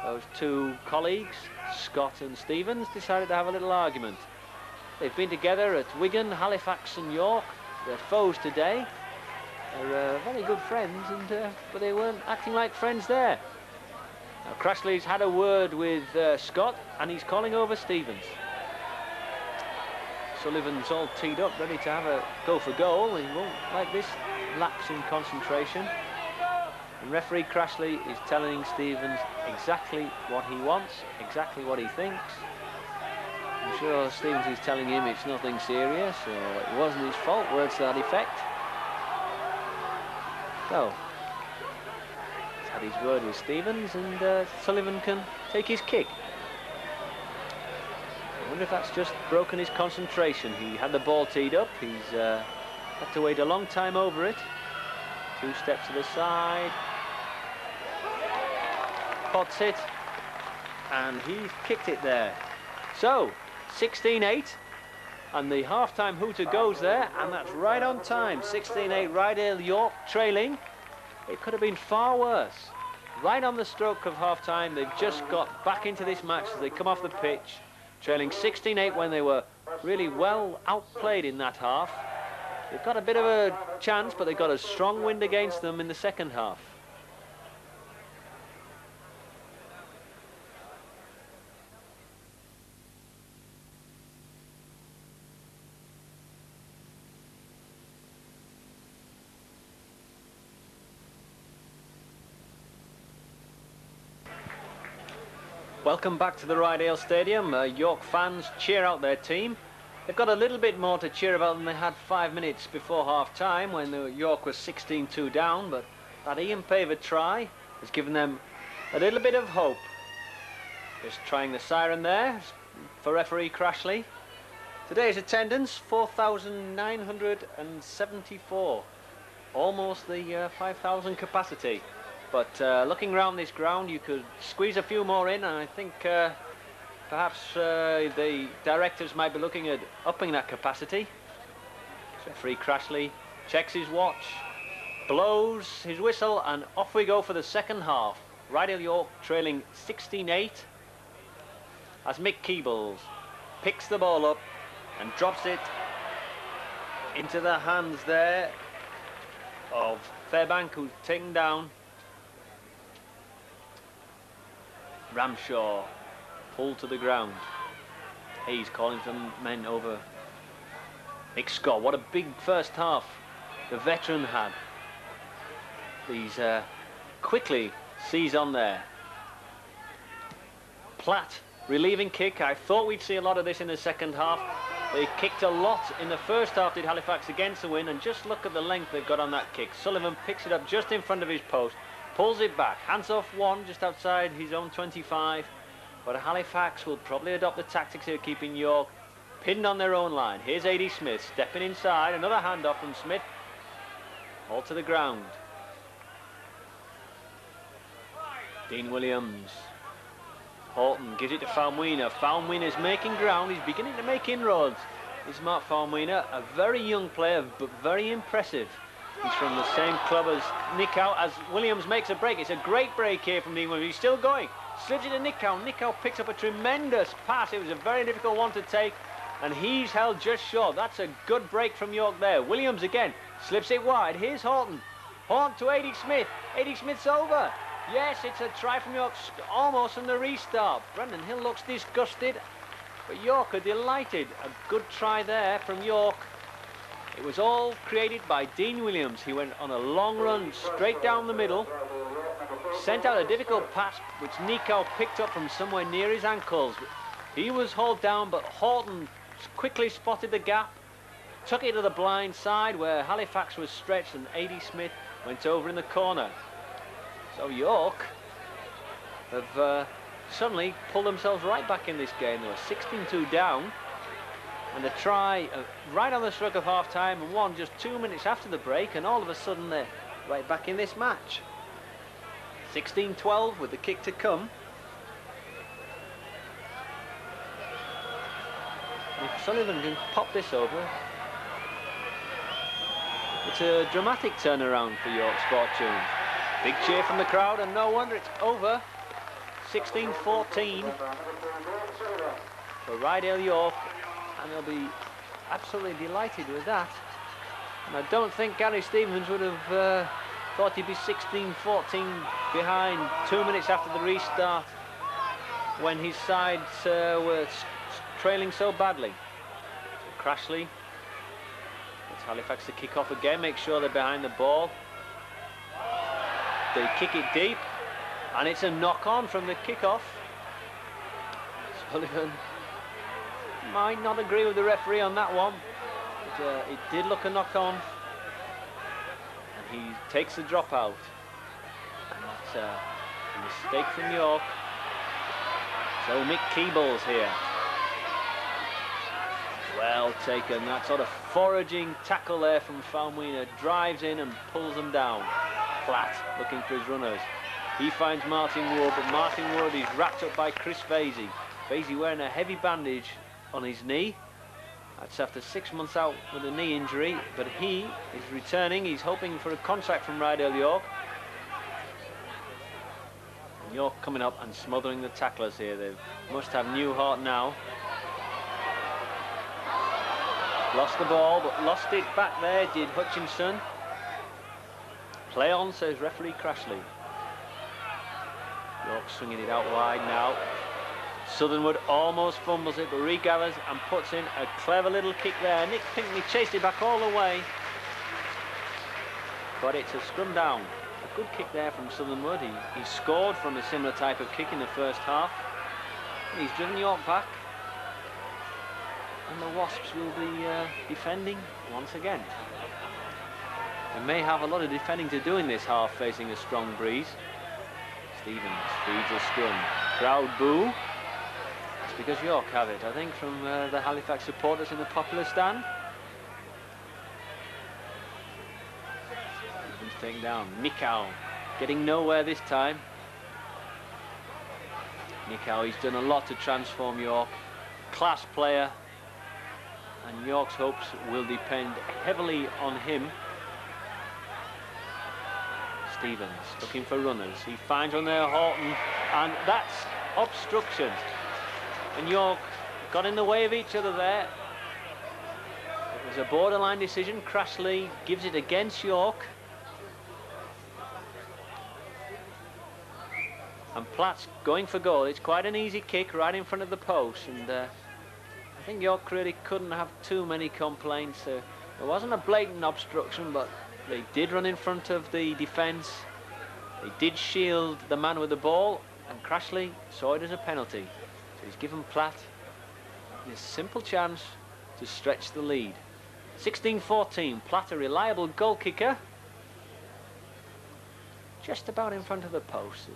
those two colleagues, Scott and Stevens, decided to have a little argument. They've been together at Wigan, Halifax and York. They're foes today. They're very good friends, and but they weren't acting like friends there. Now Crashley's had a word with Scott, and he's calling over Stevens. Sullivan's all teed up, ready to have a go for goal. He won't like this lapse in concentration. And referee Crashley is telling Stevens exactly what he wants, exactly what he thinks. I'm sure Stevens is telling him it's nothing serious, or it wasn't his fault, words to that effect. So, he's had his word with Stevens, and Sullivan can take his kick. I wonder if that's just broken his concentration. He had the ball teed up, he's had to wait a long time over it. 2 steps to the side. Pots it, and he's kicked it there. So, 16-8, and the half-time hooter goes there, and that's right on time. 16-8, Rydale York trailing. It could have been far worse. Right on the stroke of half-time, they've just got back into this match as they come off the pitch, trailing 16-8 when they were really well outplayed in that half. They've got a bit of a chance, but they've got a strong wind against them in the second half. Welcome back to the Rydale Stadium. York fans cheer out their team. They've got a little bit more to cheer about than they had 5 minutes before half-time when York was 16-2 down, but that Ian Paver try has given them a little bit of hope. Just trying the siren there for referee Crashley. Today's attendance 4,974, almost the 5,000 capacity. But looking around this ground, you could squeeze a few more in, and I think perhaps the directors might be looking at upping that capacity. Referee Crashley checks his watch, blows his whistle, and off we go for the second half. Rydal York trailing 16-8 as Mick Keebles picks the ball up and drops it into the hands there of Fairbank, who's taken down. Ramshaw pulled to the ground. Hayes calling some men over. Nick Scott, what a big first half the veteran had. He's quickly sees on there. Platt relieving kick. I thought we'd see a lot of this in the second half. They kicked a lot in the first half, did Halifax, against the win, and just look at the length they've got on that kick. Sullivan picks it up just in front of his post, pulls it back, hands off one just outside his own 25, but Halifax will probably adopt the tactics here, keeping York pinned on their own line. Here's A.D. Smith stepping inside, another handoff from Smith, all to the ground. Dean Williams. Horton gives it to Faumuina. Faumuina's making ground. He's beginning to make inroads. This is Mark Faumuina, a very young player, but very impressive. He's from the same club as Nick Howe, as Williams makes a break. It's a great break here from Dean Williams. He's still going. Slips it to Nick Howe. Nick Howe picks up a tremendous pass. It was a very difficult one to take, and he's held just short. That's a good break from York there. Williams again slips it wide. Here's Horton. Horton to A.D. Smith. A.D. Smith's over. Yes, it's a try from York, almost from the restart. Brendan Hill looks disgusted, but York are delighted. A good try there from York. It was all created by Dean Williams. He went on a long run straight down the middle, sent out a difficult pass, which Nikau picked up from somewhere near his ankles. He was hauled down, but Horton quickly spotted the gap, took it to the blind side where Halifax was stretched, and A.D. Smith went over in the corner. So York have suddenly pulled themselves right back in this game. They were 16-2 down, and a try right on the stroke of half-time, and one just 2 minutes after the break, and all of a sudden they're right back in this match. 16-12 with the kick to come. If Sullivan can pop this over, it's a dramatic turnaround for York's fortunes. Big cheer from the crowd, and no wonder it's over. 16-14 for Rydal York, and they'll be absolutely delighted with that. And I don't think Gary Stevens would have thought he'd be 16-14 behind 2 minutes after the restart when his sides were trailing so badly. So Crashley, it's Halifax to kick off again, make sure they're behind the ball. They kick it deep, and it's a knock-on from the kick-off. Sullivan might not agree with the referee on that one, but it did look a knock-on, and he takes the drop out. And that's a mistake from York. So Mick Keebles here. Well taken. That sort of foraging tackle there from Faumuina, drives in and pulls them down. Platt looking for his runners. He finds Martin Wood, but Martin Wood is wrapped up by Chris Vasey. Vasey wearing a heavy bandage on his knee. That's after 6 months out with a knee injury, but he is returning. He's hoping for a contract from Rydal York. And York coming up and smothering the tacklers here. They must have Newhart now. Lost the ball, but lost it back there, did Hutchinson. Play on, says referee Crashley. York swinging it out wide now. Southernwood almost fumbles it, but regathers and puts in a clever little kick there. Nick Pinkney chased it back all the way, but it's a scrum down. A good kick there from Southernwood. He scored from a similar type of kick in the first half. And he's driven York back, and the Wasps will be defending once again. They may have a lot of defending to do in this half, facing a strong breeze. Stevens feeds a scrum. Crowd boo. It's because York have it, I think, from the Halifax supporters in the popular stand. Stevens taken down. Nikau getting nowhere this time. Nikau, he's done a lot to transform York. Class player. And York's hopes will depend heavily on him. Stevens looking for runners. He finds one there, Horton, and that's obstruction. And York got in the way of each other there. It was a borderline decision. Crashley gives it against York. And Platt's going for goal. It's quite an easy kick right in front of the post, and I think York really couldn't have too many complaints. There wasn't a blatant obstruction, but they did run in front of the defence. They did shield the man with the ball, and Crashley saw it as a penalty. So he's given Platt this simple chance to stretch the lead. 16-14, Platt, a reliable goal kicker. Just about in front of the post.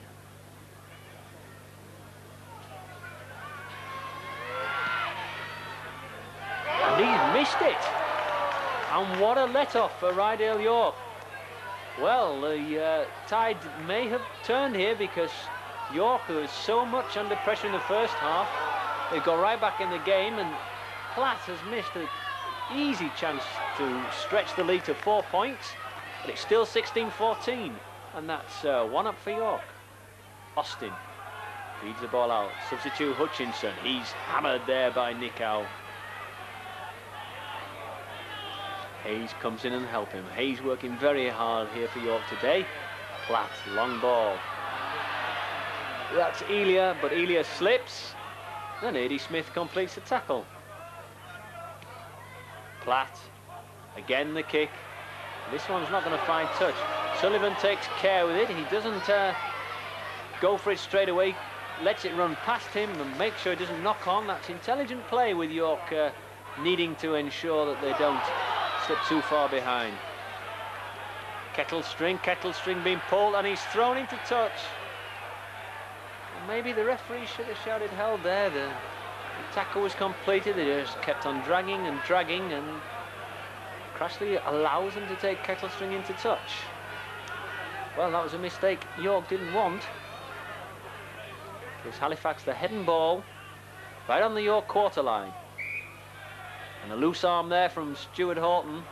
And he's missed it. And what a let-off for Rydale York. Well, the tide may have turned here because York, who was so much under pressure in the first half, they go right back in the game, and Platt has missed an easy chance to stretch the lead to 4 points, but it's still 16-14, and that's 1 up for York. Austin feeds the ball out. Substitute Hutchinson. He's hammered there by Nikau. Hayes comes in and help him. Hayes working very hard here for York today. Platt, long ball. That's Elia, but Elia slips. And Eddie Smith completes the tackle. Platt, again the kick. This one's not going to find touch. Sullivan takes care with it. He doesn't go for it straight away. Lets it run past him and make sure it doesn't knock on. That's intelligent play with York needing to ensure that they don't slip too far behind. Kettlestring being pulled, and he's thrown into touch. And maybe the referee should have shouted held there. The tackle was completed. They just kept on dragging, and Crashley allows them to take Kettlestring into touch. Well, that was a mistake York didn't want. Gives Halifax the heading ball right on the York quarter line. And a loose arm there from Stuart Horton.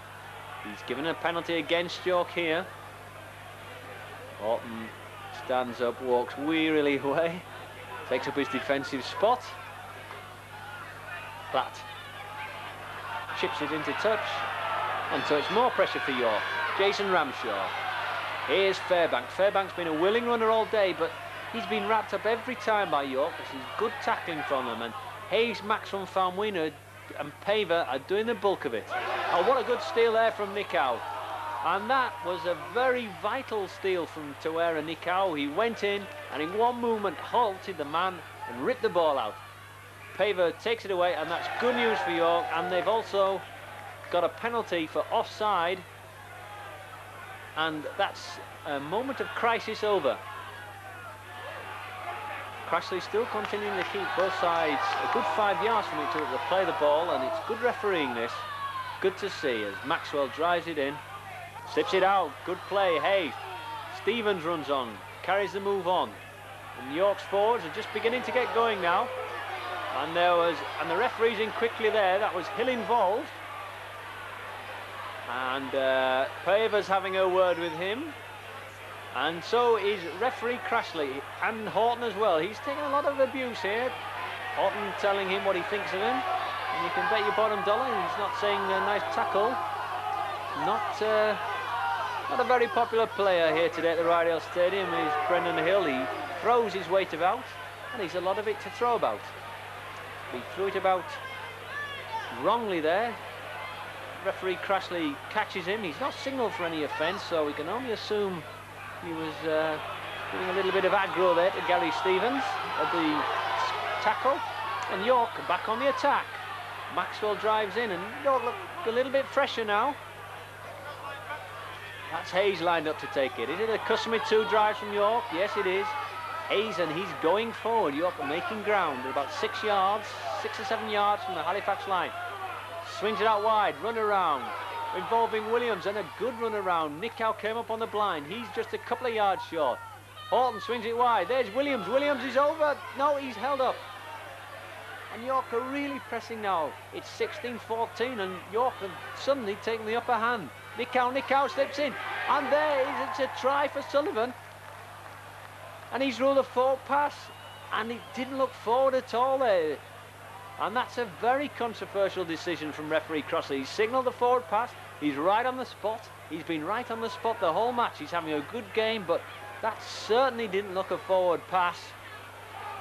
He's given a penalty against York here. Horton stands up, walks wearily away, takes up his defensive spot. Platt chips it into touch, and so it's more pressure for York. Jason Ramshaw. Here's Fairbanks. Fairbanks been a willing runner all day, but he's been wrapped up every time by York. This is good tackling from them, and Hayes, Maxwell, Farmwina and Paver are doing the bulk of it. Oh, what a good steal there from Nikau. And that was a very vital steal from Tawera Nikau. He went in and in one movement halted the man and ripped the ball out. Paver takes it away, and that's good news for York, and they've also got a penalty for offside, and that's a moment of crisis over. Crashley still continuing to keep both sides a good 5 yards from each other to play the ball, and it's good refereeing this. Good to see as Maxwell drives it in, slips it out, good play. Hey, Stevens runs on, carries the move on, and York's forwards are just beginning to get going now. And the referee's in quickly there. That was Hill involved, and Paver's having a word with him. And so is referee Crashley, and Horton as well. He's taking a lot of abuse here. Horton telling him what he thinks of him. And you can bet your bottom dollar he's not saying a nice tackle. Not a very popular player here today at the Rydale Stadium is Brendan Hill. He throws his weight about, and he's a lot of it to throw about. He threw it about wrongly there. Referee Crashley catches him. He's not signalled for any offence, so we can only assume he was giving a little bit of aggro there to Gary Stevens at the tackle. And York back on the attack. Maxwell drives in, and York look a little bit fresher now. That's Hayes lined up to take it. Is it a customary 2 drives from York? Yes, it is. Hayes, and he's going forward. York making ground at about 6 yards, 6 or 7 yards from the Halifax line. Swings it out wide, run around, involving Williams, and a good run around. Nickow came up on the blind. He's just a couple of yards short. Horton swings it wide. There's Williams. Williams is over. No, he's held up. And York are really pressing now. It's 16-14, and York have suddenly taken the upper hand. Nickow slips in, and there is, it's a try for Sullivan. And he's ruled a forward pass, and he didn't look forward at all there. And that's a very controversial decision from referee Crossley. He's signalled the forward pass. He's right on the spot. He's been right on the spot the whole match. He's having a good game, but that certainly didn't look a forward pass.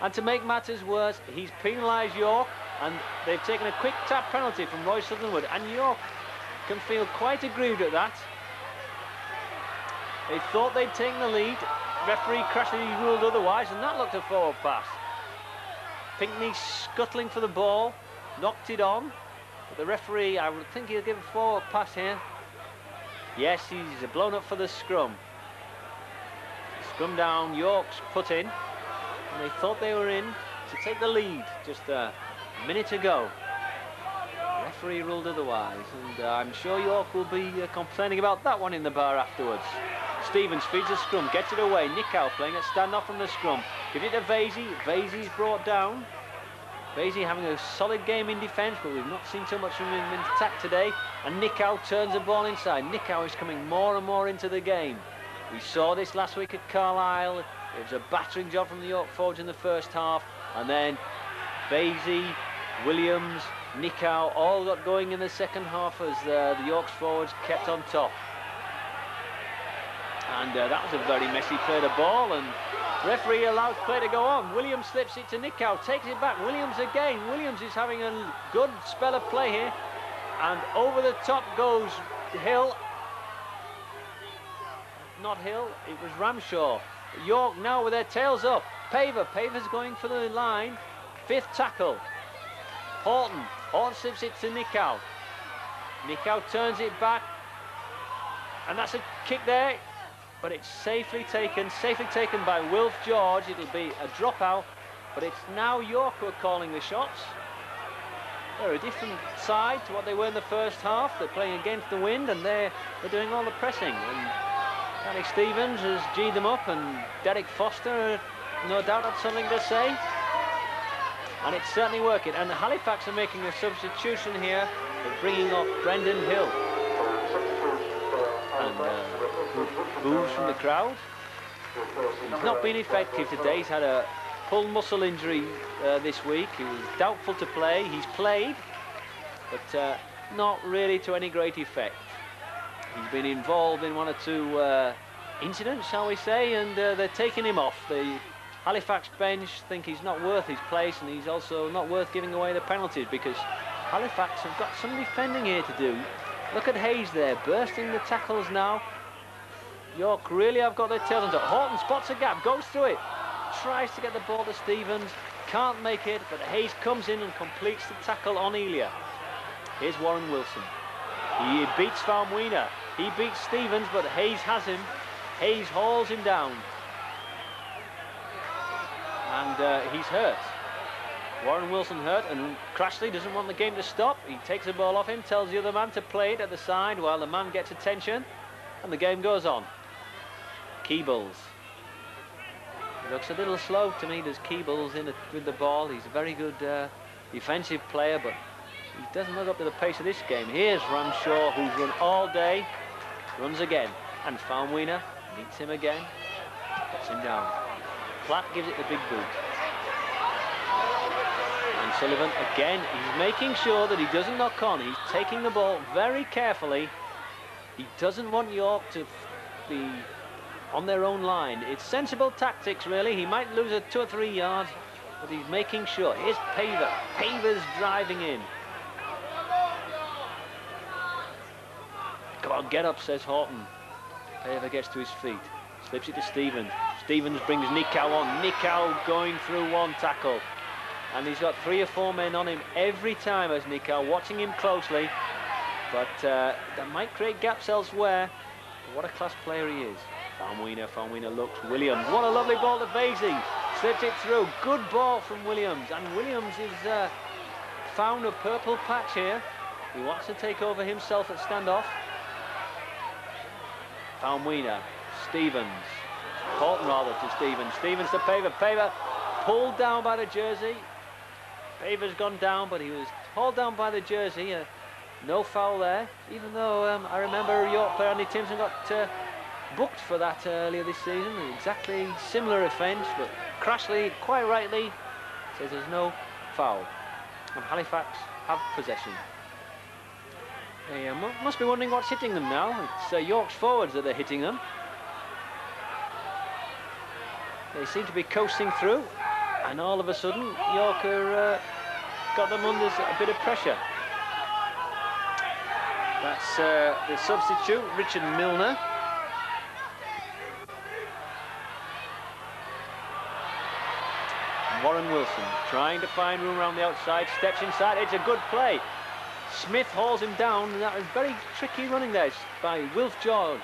And to make matters worse, he's penalised York, and they've taken a quick tap penalty from Roy Sutherland, and York can feel quite aggrieved at that. They thought they'd taken the lead. Referee Crossley ruled otherwise, and that looked a forward pass. Pinkney scuttling for the ball, knocked it on, but the referee, I would think he'll give a forward pass here. Yes, he's blown up for the scrum. Scrum down, York's put in, and they thought they were in to take the lead just a minute ago. The referee ruled otherwise, and I'm sure York will be complaining about that one in the bar afterwards. Stevens feeds the scrum, gets it away. Nickow playing a standoff from the scrum. Gives it to Vasey. Vasey's brought down. Vasey having a solid game in defence, but we've not seen too much from him in attack today. And Nickow turns the ball inside. Nickow is coming more and more into the game. We saw this last week at Carlisle. It was a battering job from the York forwards in the first half. And then Vasey, Williams, Nickow all got going in the second half as the York's forwards kept on top. And that was a very messy play of the ball, and referee allows play to go on. Williams slips it to Nickow, takes it back. Williams again. Williams is having a good spell of play here, and over the top goes Hill. Not Hill, it was Ramshaw. York now with their tails up. Paver's going for the line. 5th tackle. Horton slips it to Nickow. Nickow turns it back, and that's a kick there. But it's safely taken by Wilf George. It'll be a dropout, but it's now York who are calling the shots. They're a different side to what they were in the first half. They're playing against the wind, and they're doing all the pressing. And Danny Stevens has G'd them up, and Derek Foster, no doubt, had something to say. And it's certainly working. And Halifax are making a substitution here, of bringing off Brendan Hill. And boos from the crowd. He's not been effective today. He's had a pulled muscle injury this week. He was doubtful to play. He's played, but not really to any great effect. He's been involved in 1 or 2 incidents, shall we say, and they're taking him off. The Halifax bench think he's not worth his place, and he's also not worth giving away the penalties, because Halifax have got some defending here to do. Look at Hayes there, bursting the tackles now. York really have got their tails on top. Horton spots a gap, goes through it, tries to get the ball to Stevens, can't make it, but Hayes comes in and completes the tackle on Elia. Here's Warren Wilson. He beats Farmweener. He beats Stevens, but Hayes has him. Hayes hauls him down. And he's hurt. Warren Wilson hurt, and Crossley doesn't want the game to stop. He takes the ball off him, tells the other man to play it at the side while the man gets attention, and the game goes on. Keebles. He looks a little slow to me. There's Keebles in with the ball. He's a very good defensive player, but he doesn't look up to the pace of this game. Here's Ramshaw, who's run all day, runs again, and Farmweener meets him again, puts him down. Platt gives it the big boot. And Sullivan, again, he's making sure that he doesn't knock on. He's taking the ball very carefully. He doesn't want York to be on their own line. It's sensible tactics, really. He might lose it 2 or 3 yards, but he's making sure. Here's Paver. Paver's driving in. Come on, get up, says Horton. Paver gets to his feet. Slips it to Stevens. Stevens brings Nickow on. Nickow going through 1 tackle. And he's got 3 or 4 men on him every time as Nickow, watching him closely. But that might create gaps elsewhere. But what a class player he is. Faumuina looks. Williams, what a lovely ball to Vasey. Slipped it through. Good ball from Williams. And Williams is found a purple patch here. He wants to take over himself at standoff. Faumuina, Stevens. Horton rather to Stevens. Stevens to Paver. Paver pulled down by the jersey. Paver's gone down, but he was hauled down by the jersey. No foul there, even though I remember York player Andy Timson got booked for that earlier this season. Exactly similar offence, but Crashley, quite rightly, says there's no foul. And Halifax have possession. They must be wondering what's hitting them now. It's York's forwards that are hitting them. They seem to be coasting through, and all of a sudden York are, got them under a bit of pressure. That's the substitute, Richard Milner. And Warren Wilson trying to find room around the outside, steps inside, it's a good play. Smith hauls him down, and that was very tricky running there by Wilf George.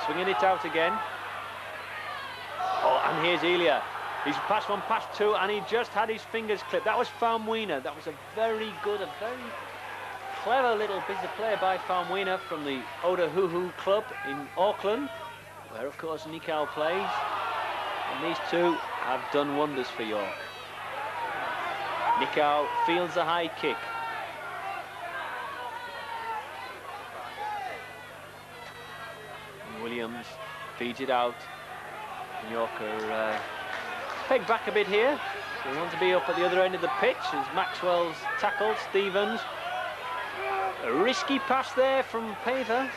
Swinging it out again. Oh, and here's Elia. He's passed one, passed two, and he just had his fingers clipped. That was Faumuina. That was a very good, a very clever little bit of play by Faumuina from the Otahuhu club in Auckland, where of course Nikau plays. And these two have done wonders for York. Nikau fields a high kick. And Williams feeds it out. And York are pegged back a bit here. They want to be up at the other end of the pitch as Maxwell's tackled Stevens. A risky pass there from Paver.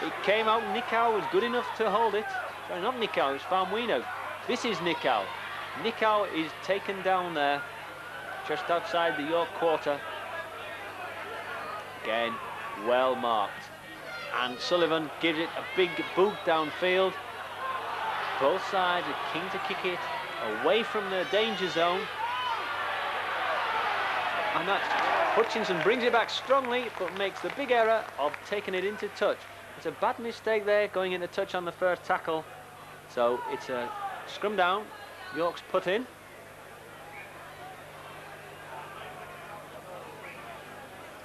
It came out. Nikau was good enough to hold it. Sorry, not Nikau, it's Faumuina. This is Nikau. Nikau is taken down there, just outside the York quarter. Again, well marked. And Sullivan gives it a big boot downfield. Both sides are keen to kick it away from the danger zone. And that's Hutchinson brings it back strongly, but makes the big error of taking it into touch. It's a bad mistake there, going into touch on the first tackle. So it's a scrum down. York's put in.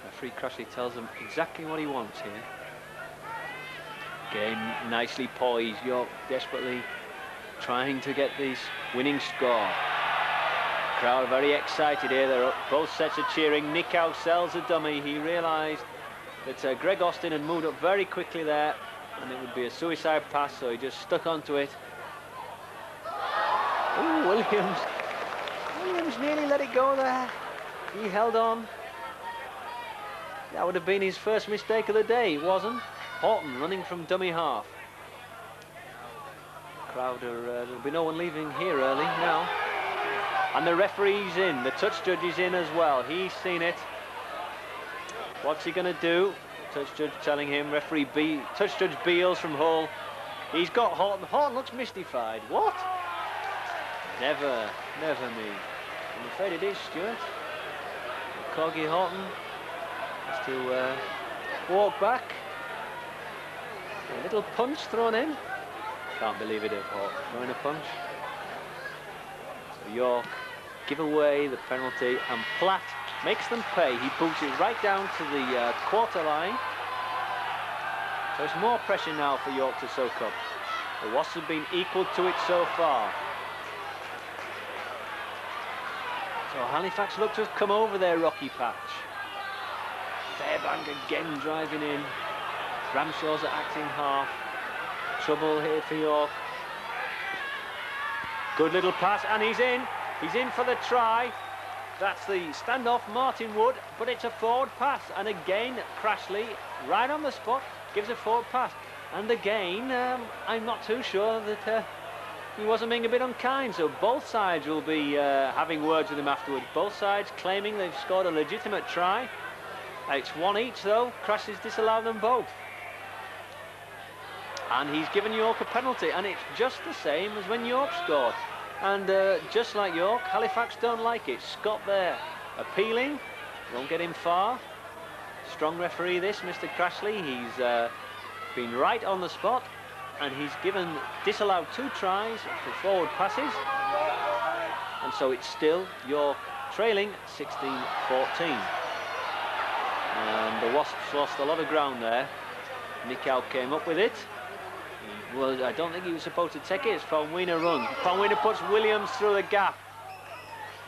Referee Crashley tells them exactly what he wants here. Game nicely poised. York desperately trying to get this winning score. Crowd very excited here. They're up. Both sets are cheering. Nikau sells a dummy. He realised that Greg Austin had moved up very quickly there, and it would be a suicide pass, so he just stuck onto it. Ooh, Williams nearly let it go there. He held on. That would have been his first mistake of the day. It wasn't. Horton running from dummy half. Crowd are, there'll be no one leaving here early now. And the referee's in, the touch judge is in as well. He's seen it. What's he going to do? Touch judge telling him, touch judge Beals from Hull. He's got Horton. Horton looks mystified. What? Never me. I'm afraid it is, Stuart. Corgi Horton has to walk back. A little punch thrown in. Can't believe it of Horton throwing a punch. So York give away the penalty, and Platt makes them pay. He boots it right down to the quarter line. So it's more pressure now for York to soak up. The Wasps have been equal to it so far. So Halifax look to have come over their rocky patch. Fairbank again driving in. Ramshaw's at acting half. Trouble here for York. Good little pass, and he's in. He's in for the try. That's the standoff Martin Wood, but it's a forward pass. And again, Crashley, right on the spot, gives a forward pass. And again, I'm not too sure that he wasn't being a bit unkind. So both sides will be having words with him afterwards. Both sides claiming they've scored a legitimate try. It's one each, though. Crashley's disallowed them both. And he's given York a penalty, and it's just the same as when York scored. And just like York, Halifax don't like it. Scott there appealing, won't get him far. Strong referee this, Mr. Crashley. He's been right on the spot. and he's disallowed 2 tries for forward passes, and so it's still York trailing 16-14. And the Wasps lost a lot of ground there. Nikau came up with it. Well, I don't think he was supposed to take it. It's Faumuina runs. Faumuina puts Williams through the gap.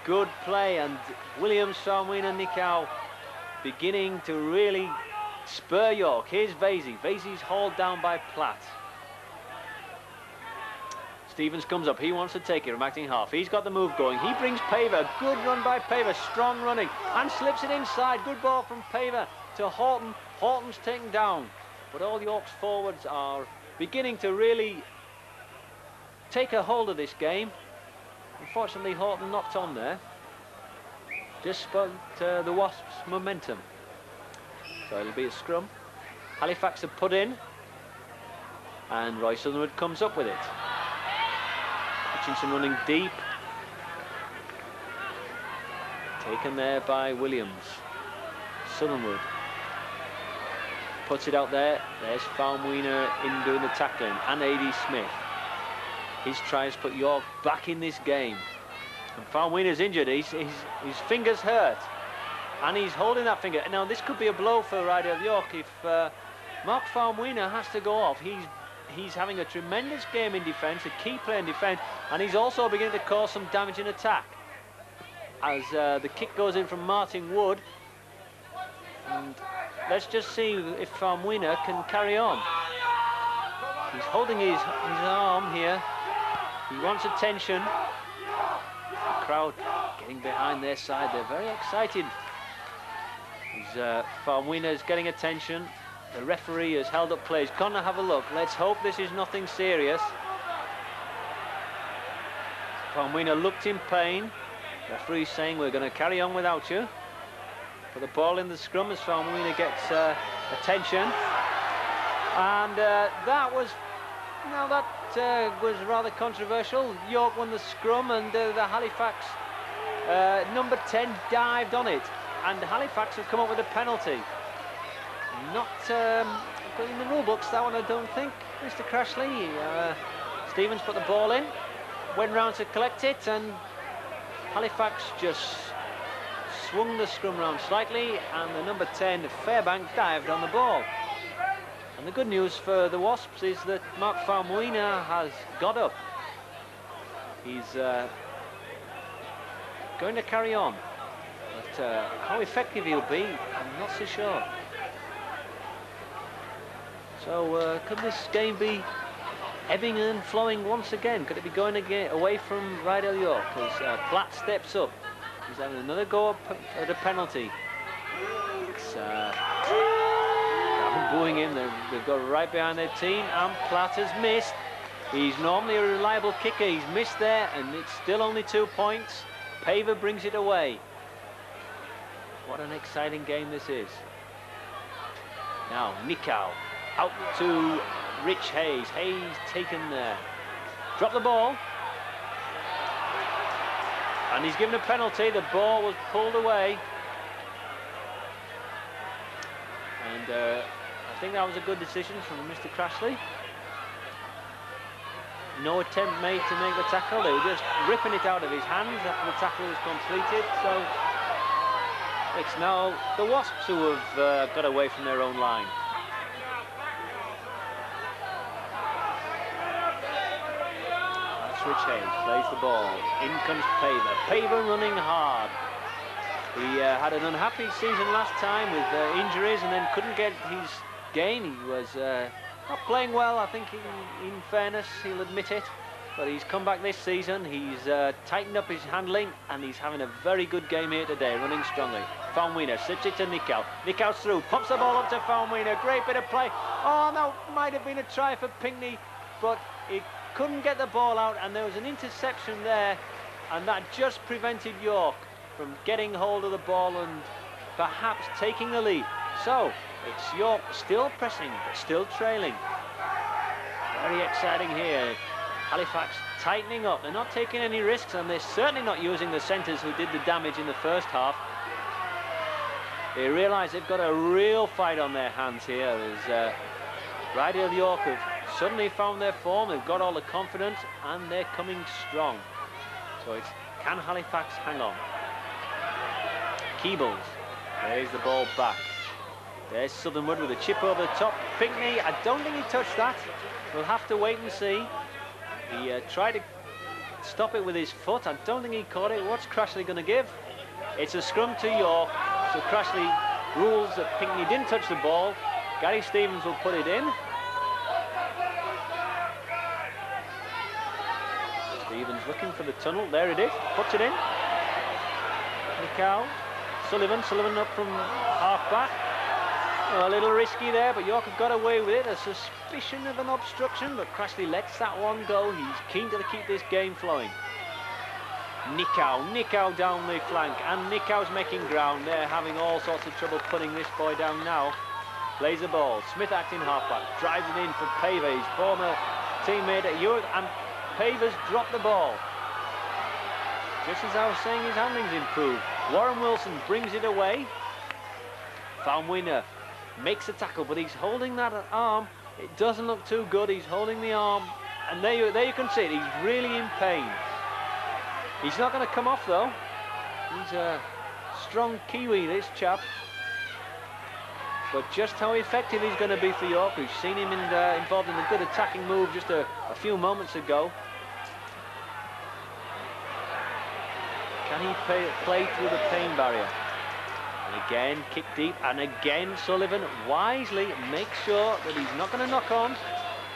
Good play, and Williams, Faumuina, Nikau beginning to really spur York. Here's Vasey. Vasey's hauled down by Platt. Stevens comes up. He wants to take it from acting half. He's got the move going. He brings Paver. Good run by Paver. Strong running. And slips it inside. Good ball from Paver to Horton. Horton's taken down. But all York's forwards are beginning to really take a hold of this game. Unfortunately, Horton knocked on there. Just spoke the Wasps' momentum. So it'll be a scrum. Halifax have put in. And Roy Sutherland comes up with it. Hutchinson running deep. Taken there by Williams. Sutherland puts it out there. There's Faumuina in doing the tackling, and A.D. Smith. His tries put York back in this game. And Faumuina's injured. His finger's hurt, and he's holding that finger. Now this could be a blow for Rydell York if Mark Faumuina has to go off. He's having a tremendous game in defence, a key player in defence, and he's also beginning to cause some damage in attack. As the kick goes in from Martin Wood. And let's just see if Faumuina can carry on. He's holding his arm here. He wants attention. The crowd getting behind their side. They're very excited. Faumuina is getting attention. The referee has held up play. He's gonna have a look. Let's hope this is nothing serious. Faumuina looked in pain. Referee saying we're going to carry on without you. Put the ball in the scrum as Faumuina gets attention. And that was rather controversial. York won the scrum, and the Halifax number 10 dived on it. And Halifax have come up with a penalty. Not in the rule books, that one, I don't think. Mr. Crashley. Stevens put the ball in, went round to collect it, and Halifax just swung the scrum round slightly, and the number 10, Fairbank, dived on the ball. And the good news for the Wasps is that Mark Faumuina has got up. He's going to carry on. But how effective he'll be, I'm not so sure. So could this game be ebbing and flowing once again? Could it be going away from Rydell York as Platt steps up? He's having another go at a penalty. It's booing him. They've got right behind their team, and Platt has missed. He's normally a reliable kicker. He's missed there, and it's still only 2 points. Paver brings it away. What an exciting game this is. Now Nikau out to Rich Hayes. Hayes taken there. Drop the ball. And he's given a penalty. The ball was pulled away. And I think that was a good decision from Mr. Crashley. No attempt made to make the tackle. They were just ripping it out of his hands after the tackle was completed. So it's now the Wasps who have got away from their own line. Rich Hayes plays the ball. In comes Paver. Paver running hard. He had an unhappy season last time with injuries and then couldn't get his game. He was not playing well, I think, in fairness, he'll admit it. But he's come back this season. He's tightened up his handling, and he's having a very good game here today, running strongly. Faumuina slips it to Nikau. Nikau's through, pops the ball up to Faumuina. Great bit of play. Oh, that might have been a try for Pinckney, but it couldn't get the ball out, and there was an interception there, and that just prevented York from getting hold of the ball and perhaps taking the lead. So it's York still pressing, but still trailing. Very exciting here. Halifax tightening up. They're not taking any risks, and they're certainly not using the centres who did the damage in the first half. They realise they've got a real fight on their hands here as Rydell York have suddenly found their form, they've got all the confidence, and they're coming strong. So it's, can Halifax hang on? Keebles, there's the ball back. There's Southernwood with a chip over the top. Pinckney, I don't think he touched that. We'll have to wait and see. He tried to stop it with his foot. I don't think he caught it. What's Crashley going to give? It's a scrum to York. So Crashley rules that Pinckney didn't touch the ball. Gary Stevens will put it in. Stevens looking for the tunnel. There it is. Puts it in. Nicow. Sullivan up from half back. Oh, a little risky there, but York have got away with it. A suspicion of an obstruction, but Crashley lets that one go. He's keen to keep this game flowing. Nicow down the flank, and Nicow's making ground. They're having all sorts of trouble putting this boy down now. Plays the ball. Smith acting halfback, drives it in for Paver, his former teammate at Europe, and Paver's dropped the ball. Just as I was saying, his handling's improved. Warren Wilson brings it away. Faumuina makes a tackle, but he's holding that arm. It doesn't look too good. He's holding the arm, and there you can see it. He's really in pain. He's not going to come off though. He's a strong Kiwi, this chap. But just how effective he's going to be for York. We've seen him involved in a good attacking move just a few moments ago. Can he play through the pain barrier? And again, kick deep, and again Sullivan wisely makes sure that he's not going to knock on.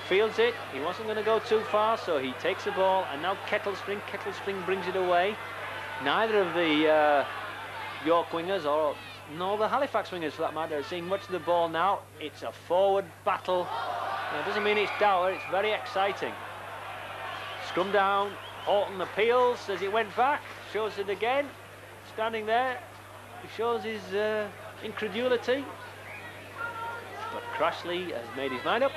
Fields it, he wasn't going to go too far, so he takes the ball, and now Kettlespring brings it away. Neither of the York wingers, nor the Halifax wingers for that matter, are seeing much of the ball now. It's a forward battle. Now, it doesn't mean it's dour, it's very exciting. Scrum down, Horton appeals as it went back, shows it again, standing there, he shows his incredulity. But Crashley has made his mind up.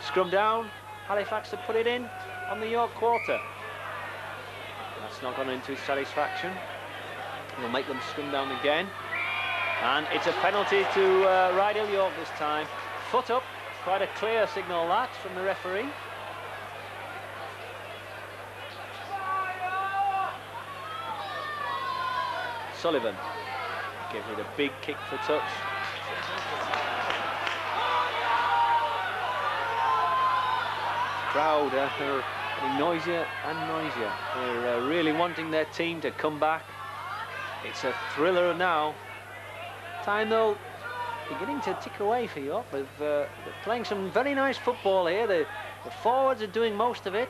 Scrum down, Halifax to put it in on the York quarter. That's not gone into his satisfaction. He'll make them scrum down again. And it's a penalty to Rydell York this time. Foot up, quite a clear signal that from the referee. Sullivan gives it a big kick for touch. Crowd are getting noisier and noisier. They're really wanting their team to come back. It's a thriller now. Time though beginning to tick away for York. They're playing some very nice football here. The forwards are doing most of it.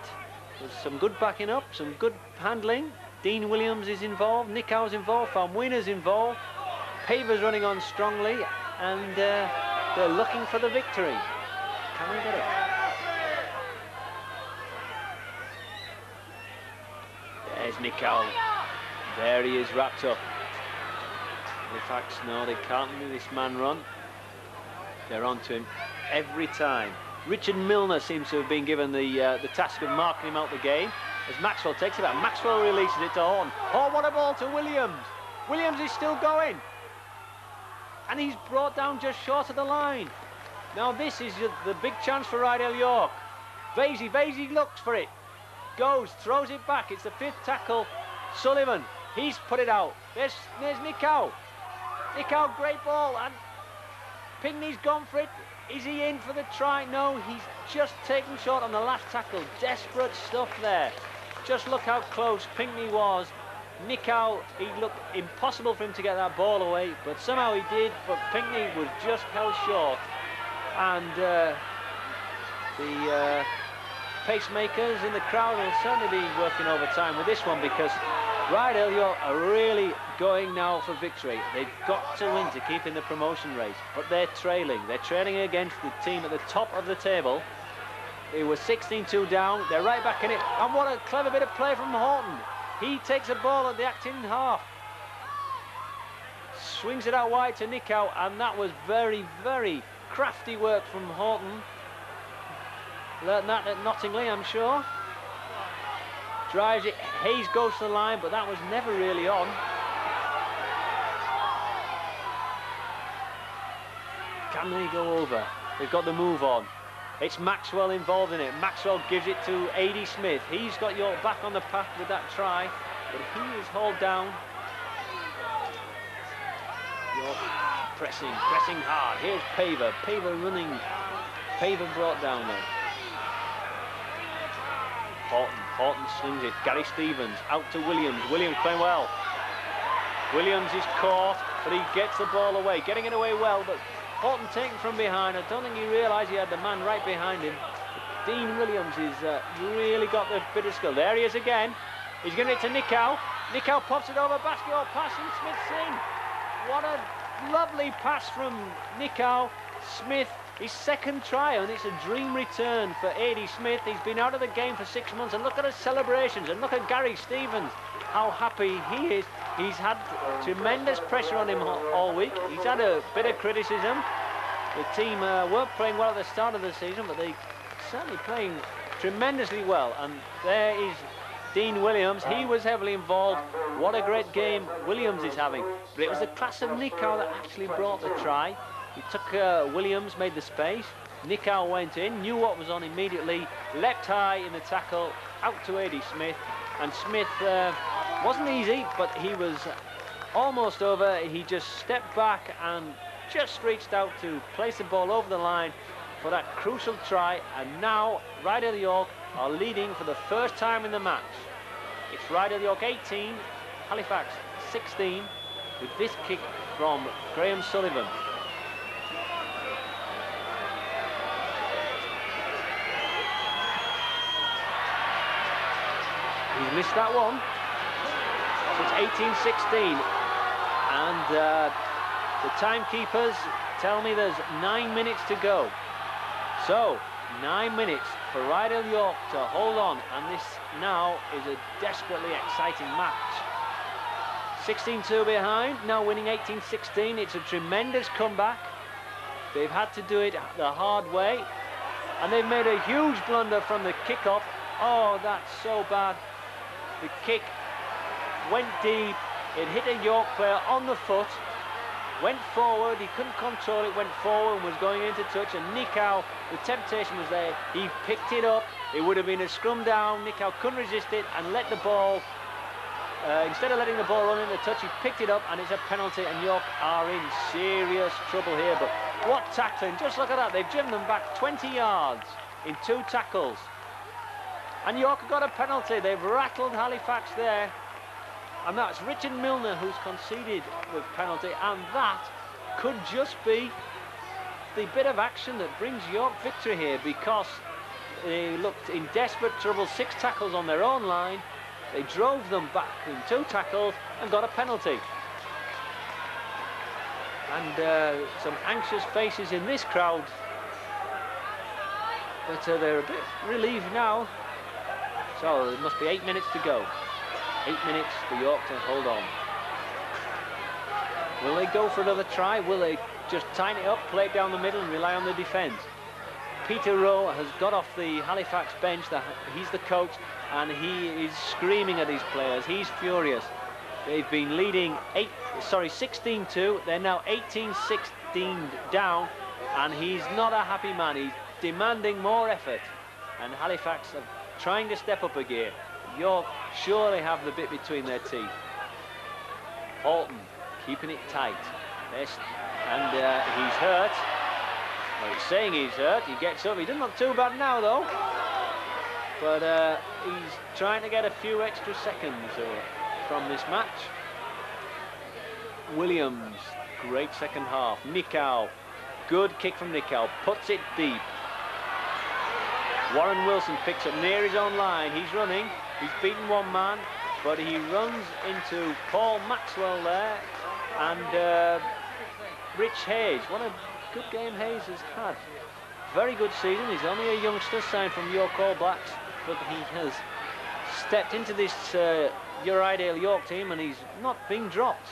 There's some good backing up, some good handling. Dean Williams is involved, Nicow's involved, Faumuina's involved. Paver's running on strongly, and they're looking for the victory. Can they get it? There's Nicow. There he is, wrapped up. Halifax, no, they can't do this man run. They're on to him every time. Richard Milner seems to have been given the task of marking him out the game. As Maxwell takes it back, Maxwell releases it to Horn. Oh, what a ball to Williams. Williams is still going. And he's brought down just short of the line. Now this is the big chance for Rydell York. Vasey looks for it. Goes, throws it back. It's the fifth tackle. Sullivan, he's put it out. There's Nicow. Nicow, great ball. And Pinckney's gone for it. Is he in for the try? No, he's just taken short on the last tackle. Desperate stuff there. Just look how close Pinckney was. Nicow, he looked impossible for him to get that ball away, but somehow he did, but Pinckney was just held short. And the pacemakers in the crowd will certainly be working overtime with this one, because Rydell York are really going now for victory. They've got to win to keep in the promotion race, but they're trailing. They're trailing against the team at the top of the table. They were 16-2 down. They're right back in it. And what a clever bit of play from Horton. He takes a ball at the acting half. Swings it out wide to Nicow, and that was very, very crafty work from Horton. Learned that at Nottingley, I'm sure. Drives it, Hayes goes to the line, but that was never really on. Can they go over? They've got the move on. It's Maxwell involved in it. Maxwell gives it to A.D. Smith. He's got York back on the path with that try, but he is hauled down. York pressing hard. Here's Paver. Paver running. Paver brought down there. Horton slings it. Gary Stevens out to Williams. Williams playing well. Williams is caught, but he gets the ball away. Getting it away well, but Horton taken from behind. I don't think he realised he had the man right behind him. But Dean Williams is really got the bit of skill. There he is again. He's giving it to Nicow. Nicow pops it over. Basketball pass and Smith's in. What a lovely pass from Nicow. Smith, his second try, and it's a dream return for A.D. Smith. He's been out of the game for 6 months, and look at his celebrations, and look at Gary Stevens, how happy he is. He's had tremendous pressure on him all week. He's had a bit of criticism. The team weren't playing well at the start of the season, but they're certainly playing tremendously well. And there is Dean Williams. He was heavily involved. What a great game Williams is having. But it was the class of Nicow that actually brought the try. He took Williams, made the space. Nicow went in, knew what was on immediately, leapt high in the tackle, out to A.D. Smith. And Smith wasn't easy, but he was almost over. He just stepped back and just reached out to place the ball over the line for that crucial try. And now Ryder York are leading for the first time in the match. It's Ryder York 18, Halifax 16, with this kick from Graham Sullivan. He's missed that one. So it's 18-16, and the timekeepers tell me there's 9 minutes to go. So 9 minutes for Ryder York to hold on, and this now is a desperately exciting match. 16-2 behind, now winning 18-16. It's a tremendous comeback. They've had to do it the hard way, and they've made a huge blunder from the kickoff. Oh, that's so bad. The kick went deep, it hit a York player on the foot, went forward, he couldn't control it, went forward and was going into touch, and Nicow, the temptation was there, he picked it up. It would have been a scrum down. Nicow couldn't resist it and let the ball, instead of letting the ball run into touch, he picked it up, and it's a penalty, and York are in serious trouble here. But what tackling, just look at that, they've driven them back 20 yards in 2 tackles. And York got a penalty. They've rattled Halifax there. And that's Richard Milner who's conceded the penalty. And that could just be the bit of action that brings York victory here, because they looked in desperate trouble. 6 tackles on their own line. They drove them back in 2 tackles and got a penalty. And some anxious faces in this crowd. But they're a bit relieved now. So there must be 8 minutes to go. 8 minutes for York to hold on. Will they go for another try? Will they just tighten it up, play it down the middle and rely on the defence? Peter Rowe has got off the Halifax bench. He's the coach, and he is screaming at his players. He's furious. They've been leading 16-2. They're now 18-16 down, and he's not a happy man. He's demanding more effort, and Halifax are trying to step up a gear. York surely have the bit between their teeth. Horton keeping it tight. And he's hurt. Well, he's saying he's hurt. He gets up. He doesn't look too bad now, though. But he's trying to get a few extra seconds from this match. Williams, great second half. Nicow, good kick from Nicow. Puts it deep. Warren Wilson picks up near his own line. He's running. He's beaten one man, but he runs into Paul Maxwell there, and Rich Hayes. What a good game Hayes has had. Very good season. He's only a youngster signed from York All Blacks, but he has stepped into this Uridale York team, and he's not been dropped.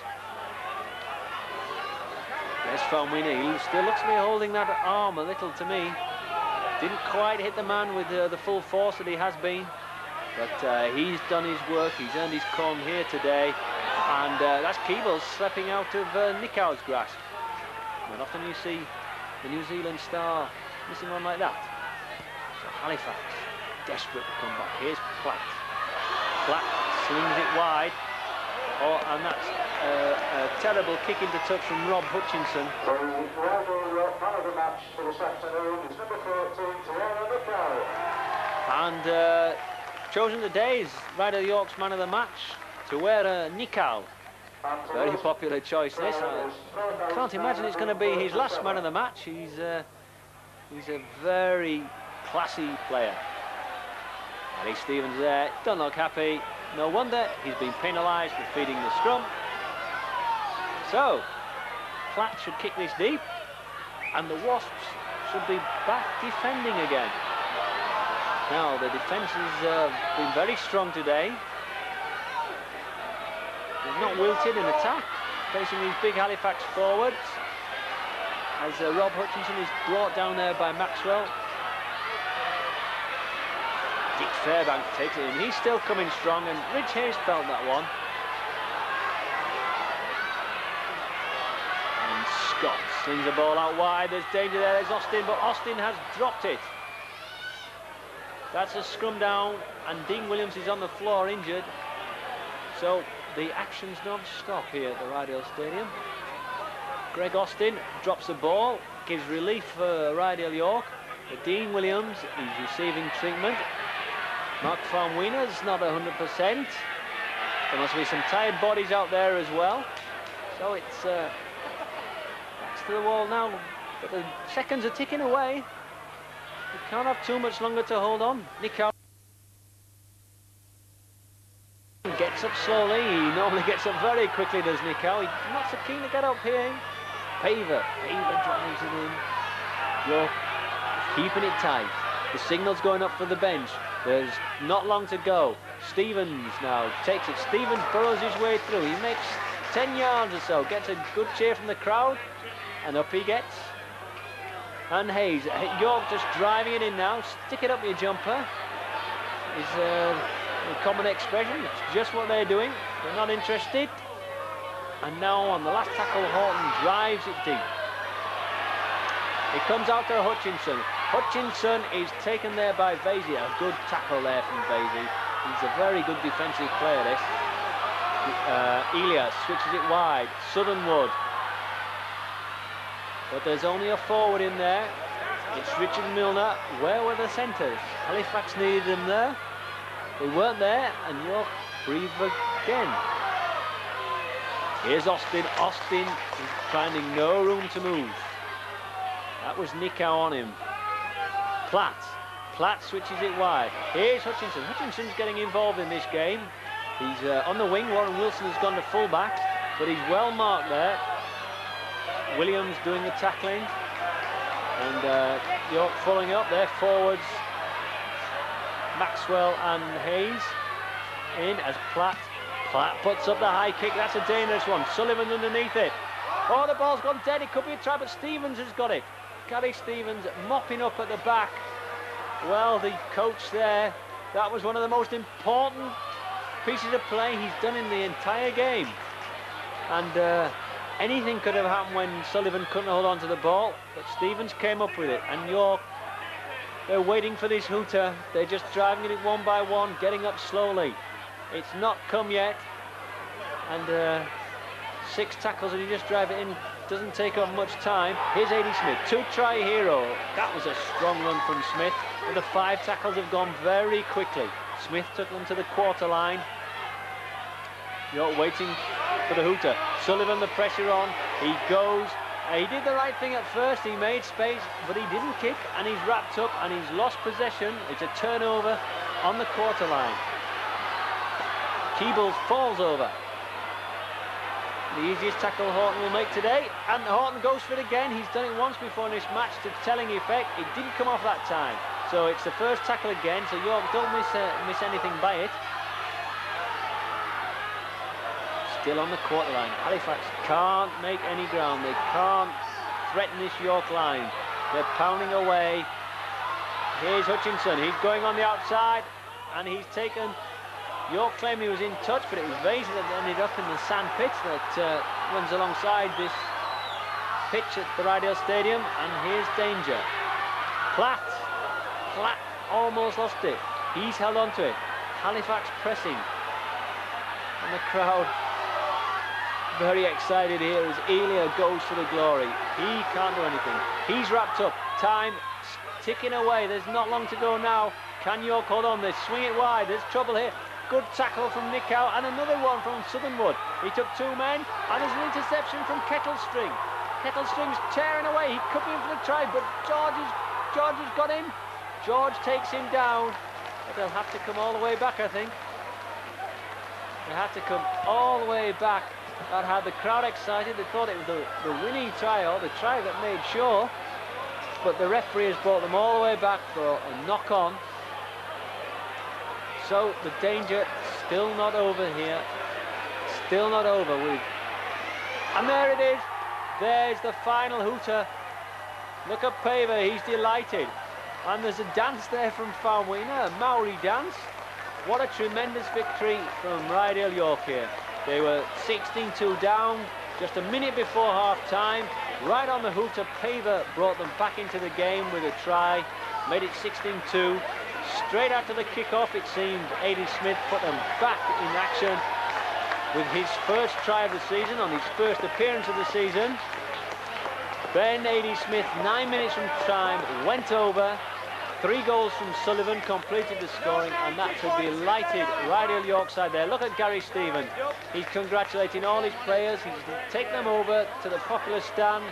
There's Falmini. He still looks to be holding that arm a little to me. Didn't quite hit the man with the full force that he has been, but he's done his work. He's earned his corn here today, and that's Keeble slipping out of Nicow's grasp. Not often you see the New Zealand star missing one like that. Halifax desperate to come back. Here's Platt. Platt slings it wide. Oh, and that's a terrible kick into touch from Rob Hutchinson. The rival man of the match for this afternoon is number 14, Tawera Nikau. And chosen today's Ryder York's man of the match, Tawera Nikau. Very popular choice this. I can't imagine it's going to be his last man of the match. He's a very classy player. Ali Stevens there, don't look happy. No wonder he's been penalised for feeding the scrum. So, Platt should kick this deep, and the Wasps should be back defending again. Now, the defence has been very strong today. They've not wilted in attack, facing these big Halifax forwards. As Rob Hutchinson is brought down there by Maxwell. Dick Fairbank takes it in. He's still coming strong, and Rich Hayes felt that one. And Scott slings the ball out wide. There's danger there. There's Austin, but Austin has dropped it. That's a scrum down, and Dean Williams is on the floor injured. So the action's non-stop here at the Rydale Stadium. Greg Austin drops the ball, gives relief for Rydale York. But Dean Williams is receiving treatment. Mark Farmweener's not 100%. There must be some tired bodies out there as well. So it's backs to the wall now. But the seconds are ticking away. You can't have too much longer to hold on. Nikau gets up slowly. He normally gets up very quickly, does Nikau. He's not so keen to get up here. Paver drives it in. York keeping it tight. The signal's going up for the bench. There's not long to go. Stevens now takes it. Stevens burrows his way through. He makes 10 yards or so. Gets a good cheer from the crowd. And up he gets. And Hayes. York just driving it in now. Stick it up your jumper. Is a common expression. It's just what they're doing. They're not interested. And now on the last tackle, Horton drives it deep. It comes out to Hutchinson. Hutchinson is taken there by Vasey. A good tackle there from Vasey. He's a very good defensive player, this. Elias switches it wide. Southernwood. But there's only a forward in there. It's Richard Milner. Where were the centres? Halifax needed them there. They weren't there, and York breathe again. Here's Austin. Austin is finding no room to move. That was Nikau on him. Platt. Platt switches it wide. Here's Hutchinson. Hutchinson's getting involved in this game. He's on the wing. Warren Wilson has gone to full-back, but he's well marked there. Williams doing the tackling. And York following up there. Forwards, Maxwell and Hayes. In as Platt. Platt puts up the high kick. That's a dangerous one. Sullivan underneath it. Oh, the ball's gone dead. It could be a try, but Stevens has got it. Gary Stevens mopping up at the back. Well, the coach there, that was one of the most important pieces of play he's done in the entire game. And anything could have happened when Sullivan couldn't hold on to the ball, but Stevens came up with it. And York, they're waiting for this hooter. They're just driving it one by one, getting up slowly. It's not come yet. And 6 tackles and you just drive it in. Doesn't take up much time. Here's A.D. Smith, 2-try hero. That was a strong run from Smith. And the 5 tackles have gone very quickly. Smith took them to the quarter line. You're waiting for the hooter. Sullivan, the pressure on. He goes. He did the right thing at first. He made space, but he didn't kick. And he's wrapped up and he's lost possession. It's a turnover on the quarter line. Keebles falls over. The easiest tackle Horton will make today, and Horton goes for it again. He's done it once before in this match to telling effect. It didn't come off that time, so it's the first tackle again. So York don't miss anything by it. Still on the quarter line. Halifax can't make any ground. They can't threaten this York line. They're pounding away. Here's Hutchinson. He's going on the outside, and he's taken. York claimed he was in touch, but it was Vasey that ended up in the sand pit that runs alongside this pitch at the Rydale Stadium. And here's danger. Platt almost lost it. He's held on to it. Halifax pressing. And the crowd very excited here as Elia goes for the glory. He can't do anything. He's wrapped up. Time ticking away. There's not long to go now. Can York hold on? They swing it wide. There's trouble here. Good tackle from Nick Howe and another one from Southernwood. He took two men and there's an interception from Kettlestring. Kettlestring's tearing away. He could be in for the try, but George has got him. George takes him down. But they'll have to come all the way back, I think. They have to come all the way back. That had the crowd excited. They thought it was the winning try, or the try that made sure. But the referee has brought them all the way back for a knock-on. So the danger still not over here. Still not over. And there it is. There's the final hooter. Look at Paver. He's delighted. And there's a dance there from Farmwina, a Maori dance. What a tremendous victory from Rydale York here. They were 16-2 down just a minute before half-time. Right on the hooter, Paver brought them back into the game with a try. Made it 16-2. Straight after the kick-off, it seemed, A.D. Smith put them back in action with his first try of the season, on his first appearance of the season. Then A.D. Smith, 9 minutes from time, went over. 3 goals from Sullivan, completed the scoring, and that's a delighted Rydale York side there. Look at Gary Stevens. He's congratulating all his players. He's taken them over to the popular stand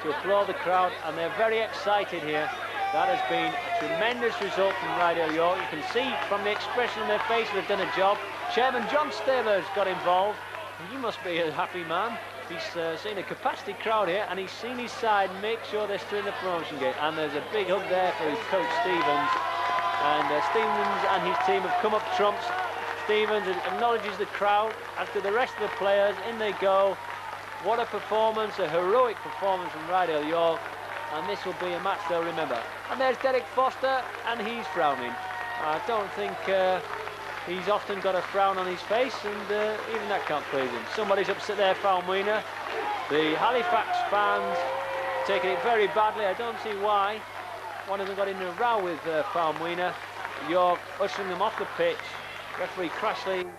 to applaud the crowd, and they're very excited here. That has been a tremendous result from Rydale York. You can see from the expression on their faces they've done a job. Chairman John Staver's got involved. He must be a happy man. He's seen a capacity crowd here, and he's seen his side make sure they're still in the promotion game. And there's a big hug there for his coach, Stevens. And Stevens and his team have come up trumps. Stevens acknowledges the crowd, as do the rest of the players. In they go. What a performance, a heroic performance from Rydale York. And this will be a match they'll remember. And there's Derek Foster, and he's frowning. I don't think he's often got a frown on his face, and even that can't please him. Somebody's upset there, Farmwina. The Halifax fans taking it very badly. I don't see why. One of them got in a row with Farmwina. York ushering them off the pitch. Referee Crashley